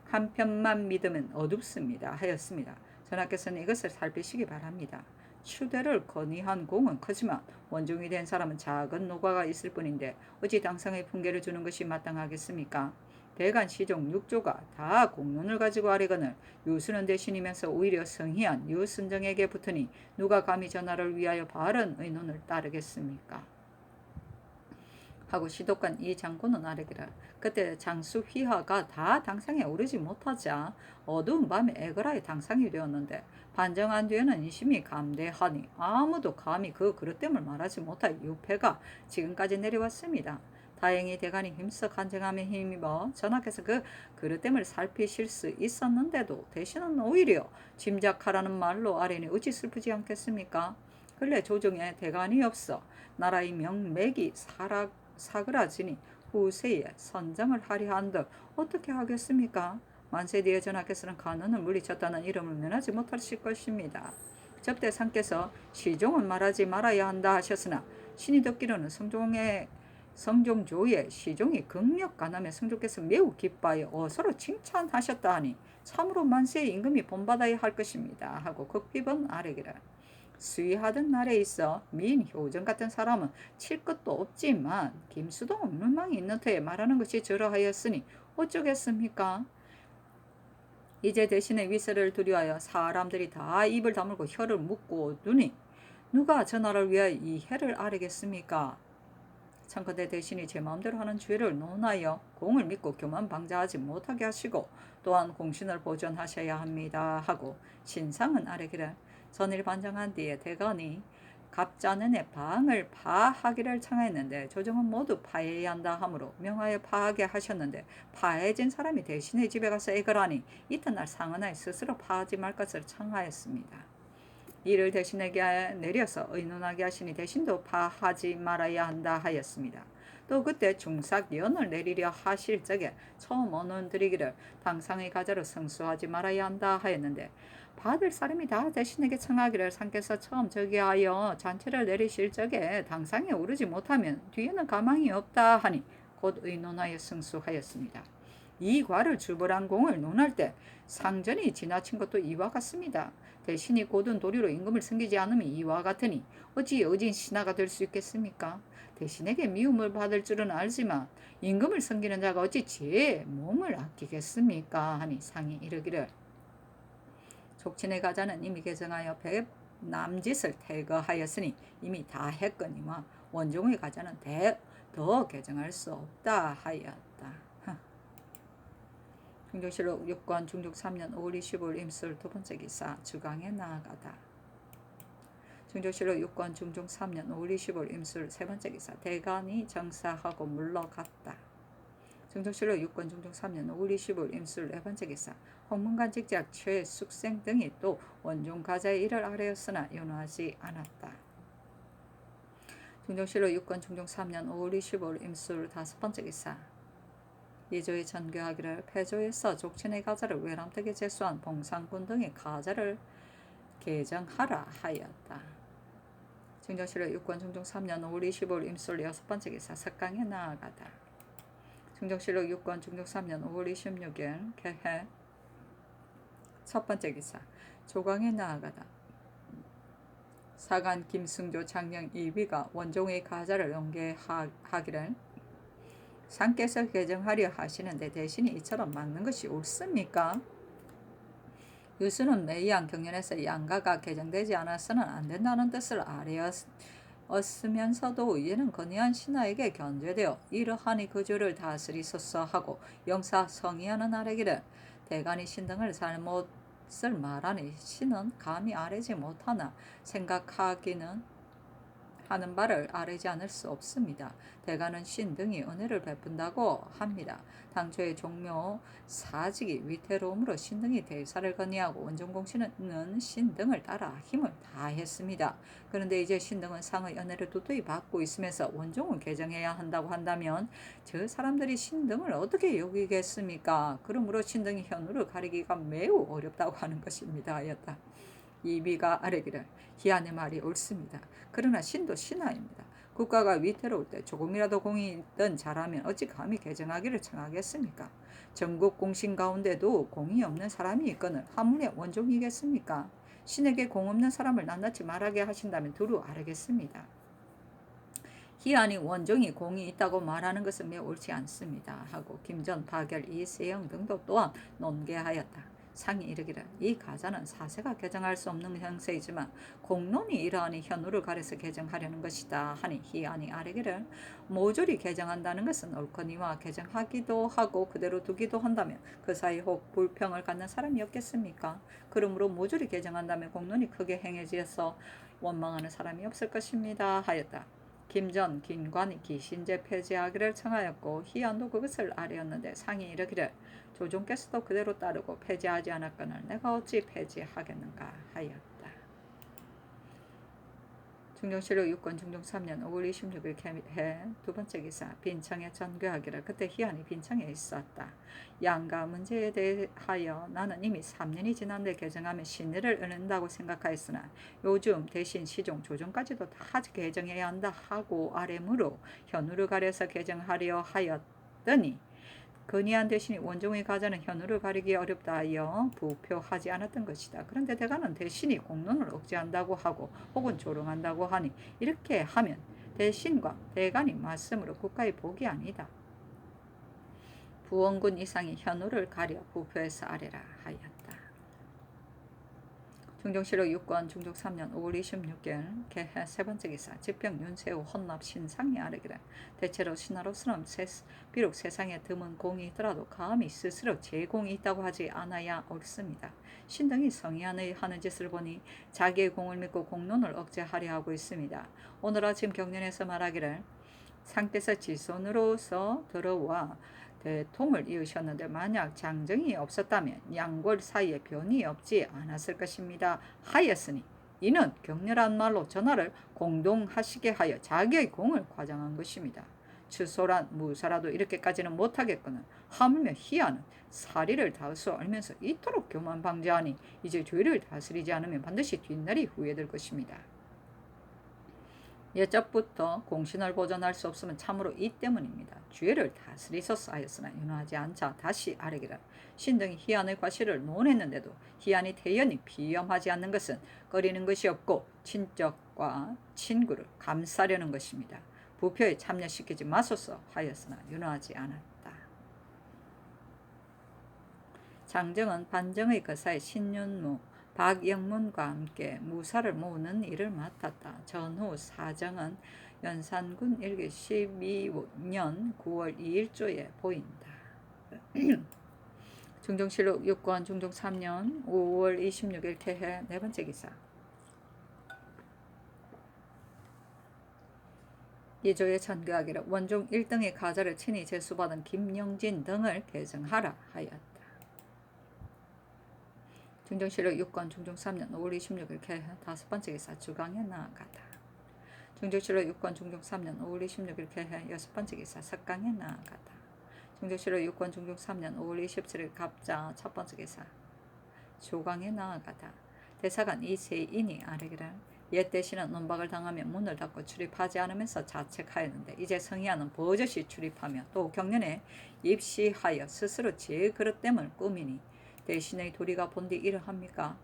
한편만 믿으면 어둡습니다 하였습니다. 전하께서는 이것을 살피시기 바랍니다. 추대를 건의한 공은 크지만 원종이 된 사람은 작은 노가가 있을 뿐인데 어찌 당상의 풍계를 주는 것이 마땅하겠습니까? 대간 시종 6조가 다 공론을 가지고 아뢰거늘 유수는 대신이면서 오히려 성희한 유순정에게 붙으니 누가 감히 전하를 위하여 바른 의논을 따르겠습니까? 하고 시독관 이 장군은 아뢰기를 그때 장수 휘하가 다 당상에 오르지 못하자 어두운 밤에 에그라의 당상이 되었는데 반정한 뒤에는 인심이 감대하니 아무도 감히 그 그릇됨을 말하지 못할 유패가 지금까지 내려왔습니다. 다행히 대간이 힘써 간쟁함에 힘입어 전하께서 그 그릇됨을 살피실 수 있었는데도 대신은 오히려 짐작하라는 말로 아뢰니 어찌 슬프지 않겠습니까? 근래 조정에 대간이 없어 나라의 명맥이 사그라지니 후세에 선정을 하려 한들 어떻게 하겠습니까? 만세 뒤에 전하께서는 간언을 물리쳤다는 이름을 면하지 못하실 것입니다. 접대상께서 시종은 말하지 말아야 한다 하셨으나 신이 듣기로는 성종조의 시종이 극력 간함에 성종께서 매우 기뻐하여 어서로 칭찬하셨다 하니 참으로 만세의 임금이 본받아야 할 것입니다 하고 극비번 아뢰기를 수위하던 날에 있어 미인 효정 같은 사람은 칠 것도 없지만 김수동은 물망이 있는 터에 말하는 것이 저러하였으니 어쩌겠습니까? 이제 대신에 위세를 두려하여 사람들이 다 입을 다물고 혀를 묶고 두니 누가 전하를 위하여 이 해를 아뢰겠습니까? 참건대 대신이 제 마음대로 하는 죄를 논하여 공을 믿고 교만 방자하지 못하게 하시고 또한 공신을 보존하셔야 합니다 하고 신상은 아뢰기를 전일 반정한 뒤에 대간이 갑자는의 방을 파하기를 청하였는데 조정은 모두 파해야 한다 하므로 명하여 파하게 하셨는데 파해진 사람이 대신의 집에 가서 애걸하니 이튿날 상언하에 스스로 파하지 말 것을 청하였습니다. 이를 대신에게 내려서 의논하게 하시니 대신도 파하지 말아야 한다 하였습니다. 또 그때 중삭연을 내리려 하실 적에 처음 언론드리기를 당상의 가자로 성수하지 말아야 한다 하였는데 받을 사람이 다 대신에게 청하기를 상께서 처음 저기하여 잔치를 내리실 적에 당상에 오르지 못하면 뒤에는 가망이 없다 하니 곧 의논하여 성수하였습니다. 이 과를 주벌한 공을 논할 때 상전이 지나친 것도 이와 같습니다. 대신이 고든 도리로 임금을 섬기지 않으면 이와 같으니 어찌 어진 신하가 될 수 있겠습니까? 대신에게 미움을 받을 줄은 알지만 임금을 섬기는 자가 어찌 제 몸을 아끼겠습니까? 하니 상이 이르기를 족친의 가자는 이미 개정하여 백 남짓을 태거하였으니 이미 다 했거니와 원종의 가자는 더 개정할 수 없다 하였다. 중종실록 6권 중종 3년 5월 25일 임술 두 번째 기사 주강에 나아가다. 중종실록 6권 중종 3년 5월 25일 임술 세 번째 기사 대간이 정사하고 물러갔다. 중종실록 6권 중종 3년 5월 25일 임술 네 번째 기사 홍문관 직작 최숙생 등이 또 원종 가자의 일을 아뢰었으나 윤호하지 않았다. 중종실록 6권 중종 3년 5월 25일 임술 다섯 번째 기사 예조에 전교하기를 폐조에서 족친의 가자를 외람되게 제수한 봉상군 등의 가자를 개정하라 하였다. 중종실록 6권 중종 3년 5월 25일 임술 여섯 번째 기사 석강에 나아가다. 중종실록 6권 중종 3년 5월 26일 개해 첫 번째 기사 조광에 나아가다. 사간 김승조 장령 이비가 원종의 가자를 연계하기를 상께서 개정하려 하시는데 대신이 이처럼 막는 것이 옳습니까? 유수는 매이양 경연에서 양가가 개정되지 않아서는 안 된다는 뜻을 아뢰었으면서도 이제는 건의한 신하에게 견제되어 이러하니 그 죄를 다스리소서 하고 영사 성의하는 아뢰기를 대간이 신등을 잘못을 말하니 신은 감히 아뢰지 못하나 생각하기는 하는 바를 아뢰지 않을 수 없습니다. 대가는 신등이 은혜를 베푼다고 합니다. 당초의 종묘 사직이 위태로움으로 신등이 대사를 건의하고 원종공신은 신등을 따라 힘을 다했습니다. 그런데 이제 신등은 상의 은혜를 도토히 받고 있으면서 원종을 개정해야 한다고 한다면 저 사람들이 신등을 어떻게 여기겠습니까? 그러므로 신등이 현우를 가리기가 매우 어렵다고 하는 것입니다. 하였다. 이비가 아뢰기를 희한의 말이 옳습니다. 그러나 신도 신하입니다. 국가가 위태로울 때 조금이라도 공이 있던 자라면 어찌 감히 개정하기를 청하겠습니까? 전국 공신 가운데도 공이 없는 사람이 있거늘 한문의 원종이겠습니까? 신에게 공 없는 사람을 낱낱이 말하게 하신다면 두루 아뢰겠습니다. 희한이 원종이 공이 있다고 말하는 것은 매우 옳지 않습니다. 하고 김전, 박열, 이세영 등도 또한 논개하였다. 상이 이르기를 이 가자는 사세가 개정할 수 없는 형세이지만 공론이 이러하니 현우를 가려서 개정하려는 것이다 하니 희한이 아뢰기를 모조리 개정한다는 것은 옳거니와 개정하기도 하고 그대로 두기도 한다면 그 사이 혹 불평을 갖는 사람이 없겠습니까? 그러므로 모조리 개정한다면 공론이 크게 행해지어서 원망하는 사람이 없을 것입니다 하였다. 김전, 김관이 기신제 폐지하기를 청하였고 희한도 그것을 아뢰었는데 상이 이르기를 조종께서도 그대로 따르고 폐지하지 않았거늘 내가 어찌 폐지하겠는가 하였다. 중종실록 6권 중종 3년 5월 26일 개해 두 번째 기사 빈청에 전교하기를 그때 희한이 빈청에 있었다. 양가 문제에 대하여 나는 이미 3년이 지난데 개정하면 신의를 얻는다고 생각하였으나 요즘 대신 시종 조정까지도 다 개정해야 한다 하고 아뢰므로 현우를 가려서 개정하려 하였더니 건의한 대신이 원종의 가자는 현우를 가리기 어렵다 하여 부표하지 않았던 것이다. 그런데 대가는 대신이 공론을 억제한다고 하고 혹은 조롱한다고 하니 이렇게 하면 대신과 대간이 맞으므로 국가의 복이 아니다. 부원군 이상이 현우를 가려 부표해서 아뢰라 하였다. 중종실록 6권 중종 3년 5월 26일 개해 세 번째 기사 집병 윤세우 혼납 신상이 아뢰기를 대체로 신하로서는 비록 세상에 드문 공이 있더라도 감히 스스로 제 공이 있다고 하지 않아야 옳습니다. 신등이 성의하는 하는 짓을 보니 자기의 공을 믿고 공론을 억제하려 하고 있습니다. 오늘 아침 경련에서 말하기를 상께서 지손으로서 들어와 대통을 이으셨는데 만약 장정이 없었다면 양골 사이에 변이 없지 않았을 것입니다 하였으니 이는 격렬한 말로 전하를 공동하시게 하여 자기의 공을 과장한 것입니다. 추소란 무사라도 이렇게까지는 못하겠거늘 하물며 희한은 사리를 다수 알면서 이토록 교만방자하니 이제 죄를 다스리지 않으면 반드시 뒷날이 후회될 것입니다. 예적부터 공신을 보존할 수 없으면 참으로 이 때문입니다. 죄를 다스리소서 하였으나 윤호하지 않자 다시 아뢰기를 신등이 희한의 과실을 논했는데도 희한이 태연히 비염하지 않는 것은 꺼리는 것이 없고 친척과 친구를 감싸려는 것입니다. 부표에 참여시키지 마소서 하였으나 윤호하지 않았다. 장정은 반정의 거사의 신윤무 박영문과 함께 무사를 모으는 일을 맡았다. 전후 사정은 연산군 일기 12년 9월 2일조에 보인다. 중종실록 6권 중종 3년 5월 26일 개해 네 번째 기사 이조에 전교하기를 원종 1등의 가자를 친히 제수받은 김영진 등을 개정하라 하였다. 중종실록 6권 중종 3년 5월 26일 개해 다섯 번째 기사 주강에 나아가다. 중종실록 6권 중종 3년 5월 26일 개해 여섯 번째 기사 석강에 나아가다. 중종실록 6권 중종 3년 5월 27일 갑자 첫 번째 기사 조강에 나아가다. 대사관 이세인이 아뢰기를 옛 대신은 논박을 당하면 문을 닫고 출입하지 않으면서 자책하였는데 이제 성희아는 버젓이 출입하며 또 경련에 입시하여 스스로 제 그릇됨을 꾸미니 대신의 도리가 본디 이러합니까?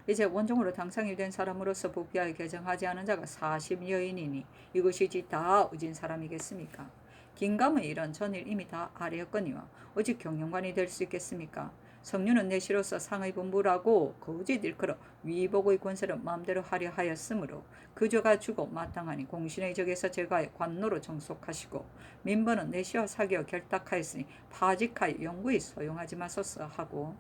이제 원종으로 당상이 된 사람으로서 부피하에 개정하지 않은 자가 40여인이니 이것이지 다 의진 사람이겠습니까? 긴감의 이런 전일 이미 다 아뢰었거니와 오직 경영관이 될 수 있겠습니까? 성류는 내시로서 상의 분부라고 거짓 일컬어 위복의 권세를 마음대로 하려 하였으므로 그저가 주고 마땅하니 공신의 적에서 제가의 관노로 정속하시고 민번은 내시와 사귀어 결탁하였으니 파직하여 영구히 소용하지 마소서 하고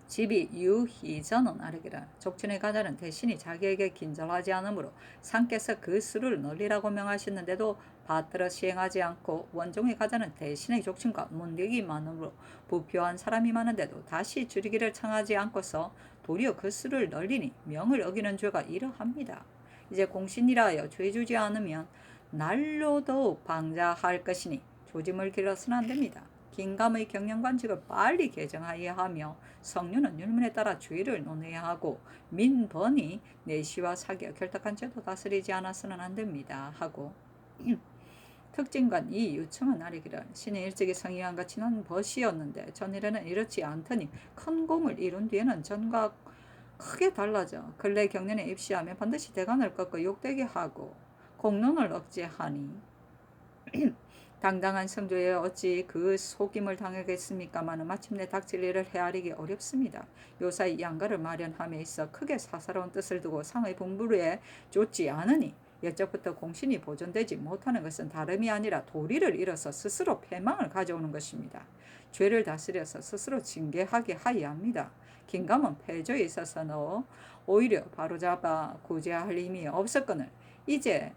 집이 유희전은 아르기라. 족친의 가자는 대신이 자기에게 긴절하지 않으므로 상께서 그 수를 널리라고 명하셨는데도 받들어 시행하지 않고, 원종의 가자는 대신의 족친과 문득이 많으므로 부표한 사람이 많은데도 다시 줄이기를 청하지 않고서 도리어 그 수를 널리니 명을 어기는 죄가 이러합니다. 이제 공신이라 하여 죄 주지 않으면 날로 더욱 방자할 것이니 조짐을 길러서는 안 됩니다. 긴감의 경영관직을 빨리 개정하여야 하며, 성류는 율문에 따라 주의를 논해야 하고, 민번이 내시와 사기와 결탁한 죄도 다스리지 않아서는 안 됩니다 하고, 특징관 이 유청은 아리기를. 신이 일찍이 성의한 같이 난 벗이었는데 전일에는 이렇지 않더니 큰 공을 이룬 뒤에는 전과 크게 달라져 근래 경년에 입시하면 반드시 대간을 꺾어 욕되게 하고 공론을 억제하니 당당한 성조에 어찌 그 속임을 당하겠습니까마는 마침내 닥칠 일을 헤아리기 어렵습니다. 요사이 양가를 마련함에 있어 크게 사사로운 뜻을 두고 상의 분부에 쫓지 않으니 옛적부터 공신이 보존되지 못하는 것은 다름이 아니라 도리를 잃어서 스스로 패망을 가져오는 것입니다. 죄를 다스려서 스스로 징계하게 하여야 합니다. 긴감은 패조에 있어서는 오히려 바로잡아 구제할 힘이 없었거늘 이제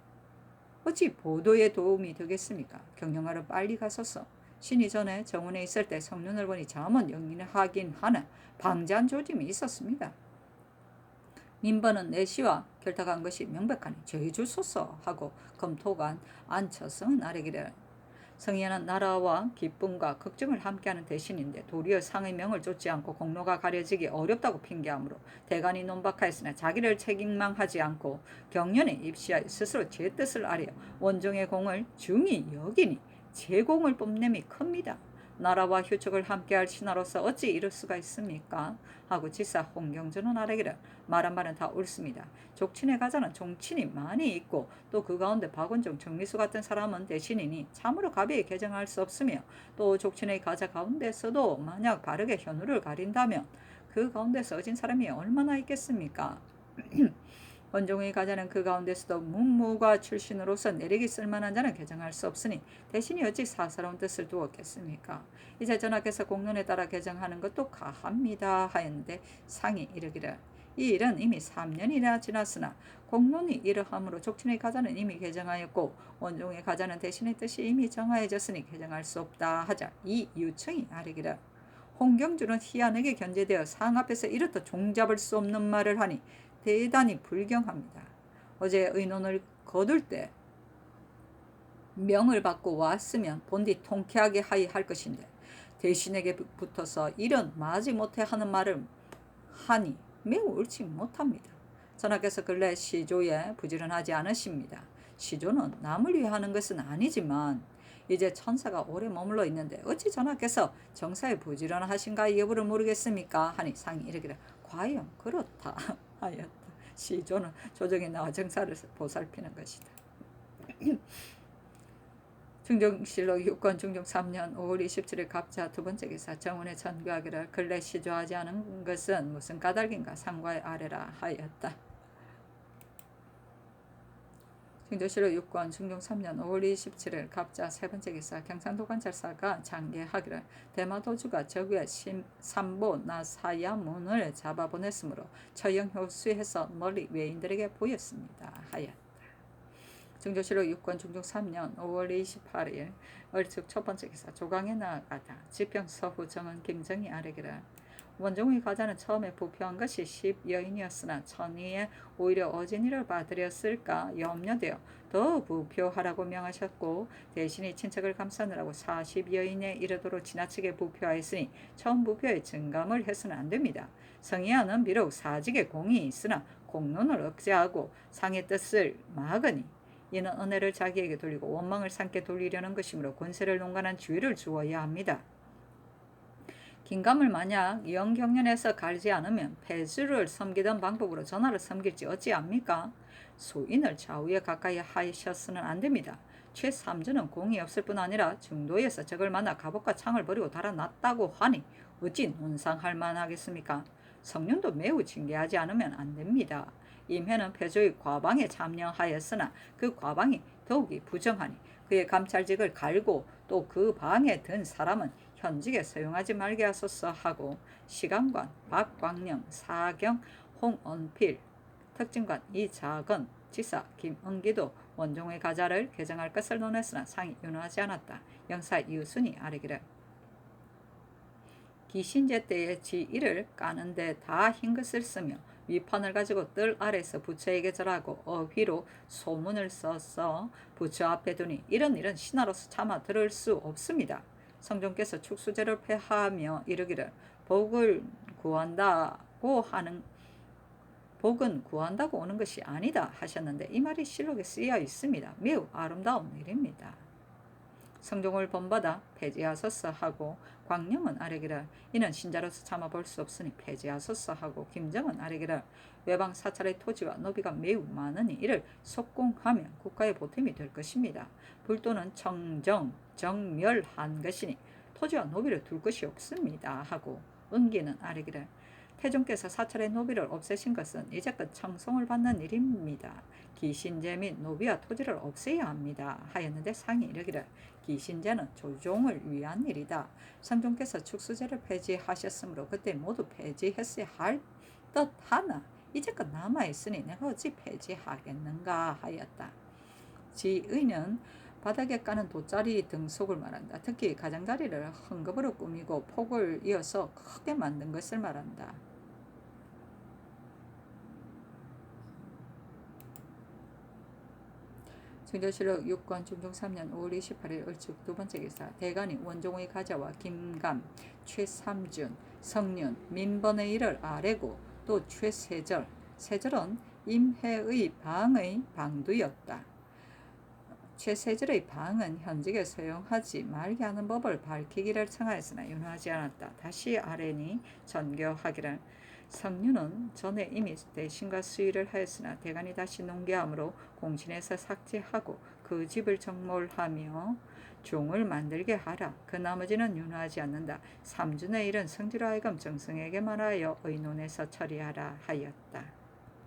어찌 보도에 도움이 되겠습니까? 경영하러 빨리 가소서. 신이 전에 정원에 있을 때 성륜을 보니 잠은 영리하긴 하나 방자한 조짐이 있었습니다. 민번은 내시와 결탁한 것이 명백하니 죄 주소서 하고 검토관 안처성은 아래기를. 성희는 나라와 기쁨과 걱정을 함께하는 대신인데 도리어 상의 명을 쫓지 않고 공로가 가려지기 어렵다고 핑계하므로 대간이 논박하였으나 자기를 책임망하지 않고 경련에 입시하여 스스로 제 뜻을 아려 원종의 공을 중히 여기니 제 공을 뽐냄이 큽니다. 나라와 효적을 함께할 신하로서 어찌 이럴 수가 있습니까? 하고 지사 홍경전은 아래기를. 말한 말은 다 옳습니다. 족친의 가자는 종친이 많이 있고 또 그 가운데 박원종, 정미수 같은 사람은 대신이니 참으로 가벼이 개정할 수 없으며, 또 족친의 가자 가운데서도 만약 바르게 현우를 가린다면 그 가운데서 어진 사람이 얼마나 있겠습니까? 원종의 가자는 그 가운데서도 문무과 출신으로서 내리기 쓸만한 자는 개정할 수 없으니 대신이 어찌 사사로운 뜻을 두었겠습니까? 이제 전하께서 공론에 따라 개정하는 것도 가합니다 하였는데 상이 이르기를. 이 일은 이미 3년이나 지났으나 공론이 이러함으로 족친의 가자는 이미 개정하였고 원종의 가자는 대신의 뜻이 이미 정하여졌으니 개정할 수 없다 하자 이 유청이 아뢰기를. 홍경주는 희한하게 견제되어 상 앞에서 이렇다 종잡을 수 없는 말을 하니 대단히 불경합니다. 어제 의논을 거둘 때 명을 받고 왔으면 본디 통쾌하게 하할 것인데 대신에게 붙어서 이런 마지 못해 하는 말을 하니 매우 옳지 못합니다. 전하께서 근래 시조에 부지런하지 않으십니다. 시조는 남을 위해 하는 것은 아니지만 이제 천사가 오래 머물러 있는데 어찌 전하께서 정사에 부지런하신가 여부를 모르겠습니까? 하니 상이 이르기를 과연 그렇다 하였다. 시조는 조정에 나와 정사를 보살피는 것이다. 중종실록 6권 중종 3년 5월 27일 갑자 두 번째 기사 정원에 전교하기를 근래 시조하지 않은 것은 무슨 까닭인가 상과의 아래라 하였다. 중종실록 6권 중종 3년 5월 27일 갑자 세 번째 기사 경상도 관찰사가 장계하기를 대마도주가 저구의 삼보 나사야문을 잡아보냈으므로 처형효수해서 멀리 외인들에게 보였습니다 하였다. 중종실록 6권 중종 3년 5월 28일 얼측 첫 번째 기사 조강에 나아가다 지평 서후 정은 김정이 아뢰기를. 원종의 가자는 처음에 부표한 것이 10여인이었으나 천의에 오히려 어진이를 받으렸을까 염려되어 더 부표하라고 명하셨고 대신이 친척을 감싸느라고 40여인에 이르도록 지나치게 부표하였으니 처음 부표에 증감을 해서는 안 됩니다. 성희안은 비록 사직에 공이 있으나 공론을 억제하고 상의 뜻을 막으니 이는 은혜를 자기에게 돌리고 원망을 상께 돌리려는 것이므로 권세를 농간한 주의를 주어야 합니다. 긴감을 만약 영경련에서 갈지 않으면 폐수를 섬기던 방법으로 전하를 섬길지 어찌합니까? 수인을 좌우에 가까이 하셨으는 안됩니다. 최삼주는 공이 없을 뿐 아니라 중도에서 적을 만나 갑옷과 창을 버리고 달아났다고 하니 어찌 논상할 만하겠습니까? 성륜도 매우 징계하지 않으면 안됩니다. 임해는 패조의 과방에 참여하였으나 그 과방이 더욱이 부정하니 그의 감찰직을 갈고 또 그 방에 든 사람은 현직에 사용하지 말게 하소서 하고 시감관 박광영, 사경, 홍언필, 특징관 이자건, 지사 김은기도 원종의 가자를 개정할 것을 논했으나 상이 윤호하지 않았다. 영사 이우순이 아뢰기를 기신제 때에 지일을 까는데 다 흰것을 쓰며 위판을 가지고 뜰 아래서 부처에게 절하고 어휘로 소문을 써서 부처 앞에 두니 이런 일은 신하로서 차마 들을 수 없습니다. 성종께서 축수제를 폐하하며 이르기를 복은 구한다고 오는 것이 아니다 하셨는데 이 말이 실록에 쓰여 있습니다. 매우 아름다운 일입니다. 성종을 본받아 폐지하소서 하고 광명은 아뢰기를 이는 신자로서 참아 볼 수 없으니 폐지하소서 하고 김정은 아뢰기를 외방 사찰의 토지와 노비가 매우 많으니 이를 속공하면 국가의 보탬이 될 것입니다. 불도는 정멸한 것이니 토지와 노비를 둘 것이 없습니다 하고 은기는 아뢰기를 태종께서 사찰의 노비를 없애신 것은 이제껏 청송을 받는 일입니다. 기신제 및 노비와 토지를 없애야 합니다 하였는데 상이 이르기를 기신제는 조종을 위한 일이다. 성종께서 축수제를 폐지하셨으므로 그때 모두 폐지했어야 할 듯하나 이제껏 남아있으니 내가 어찌 폐지하겠는가 하였다. 지의는 바닥에 까는 돗자리 등속을 말한다. 특히 가장자리를 헝겊으로 꾸미고 폭을 이어서 크게 만든 것을 말한다. 중조실록 6권 중종 3년 5월 28일 을축 두번째 기사 대간이 원종의 가자와 김감, 최삼준, 성륜, 민번의 일을 아뢰고 또 최세절, 세절은 임해의 방의 방두였다. 최세절의 방은 현직에 사용하지 말게 하는 법을 밝히기를 청하였으나 윤호하지 않았다. 다시 아뢰니 전교하기를 성륜은 전에 이미 대신과 수의를 하였으나 대간이 다시 농계함으로 공신에서 삭제하고 그 집을 정몰하며 종을 만들게 하라. 그 나머지는 윤호하지 않는다. 삼준의 일은 성지로 하여금 정승에게 말하여 의논해서 처리하라 하였다.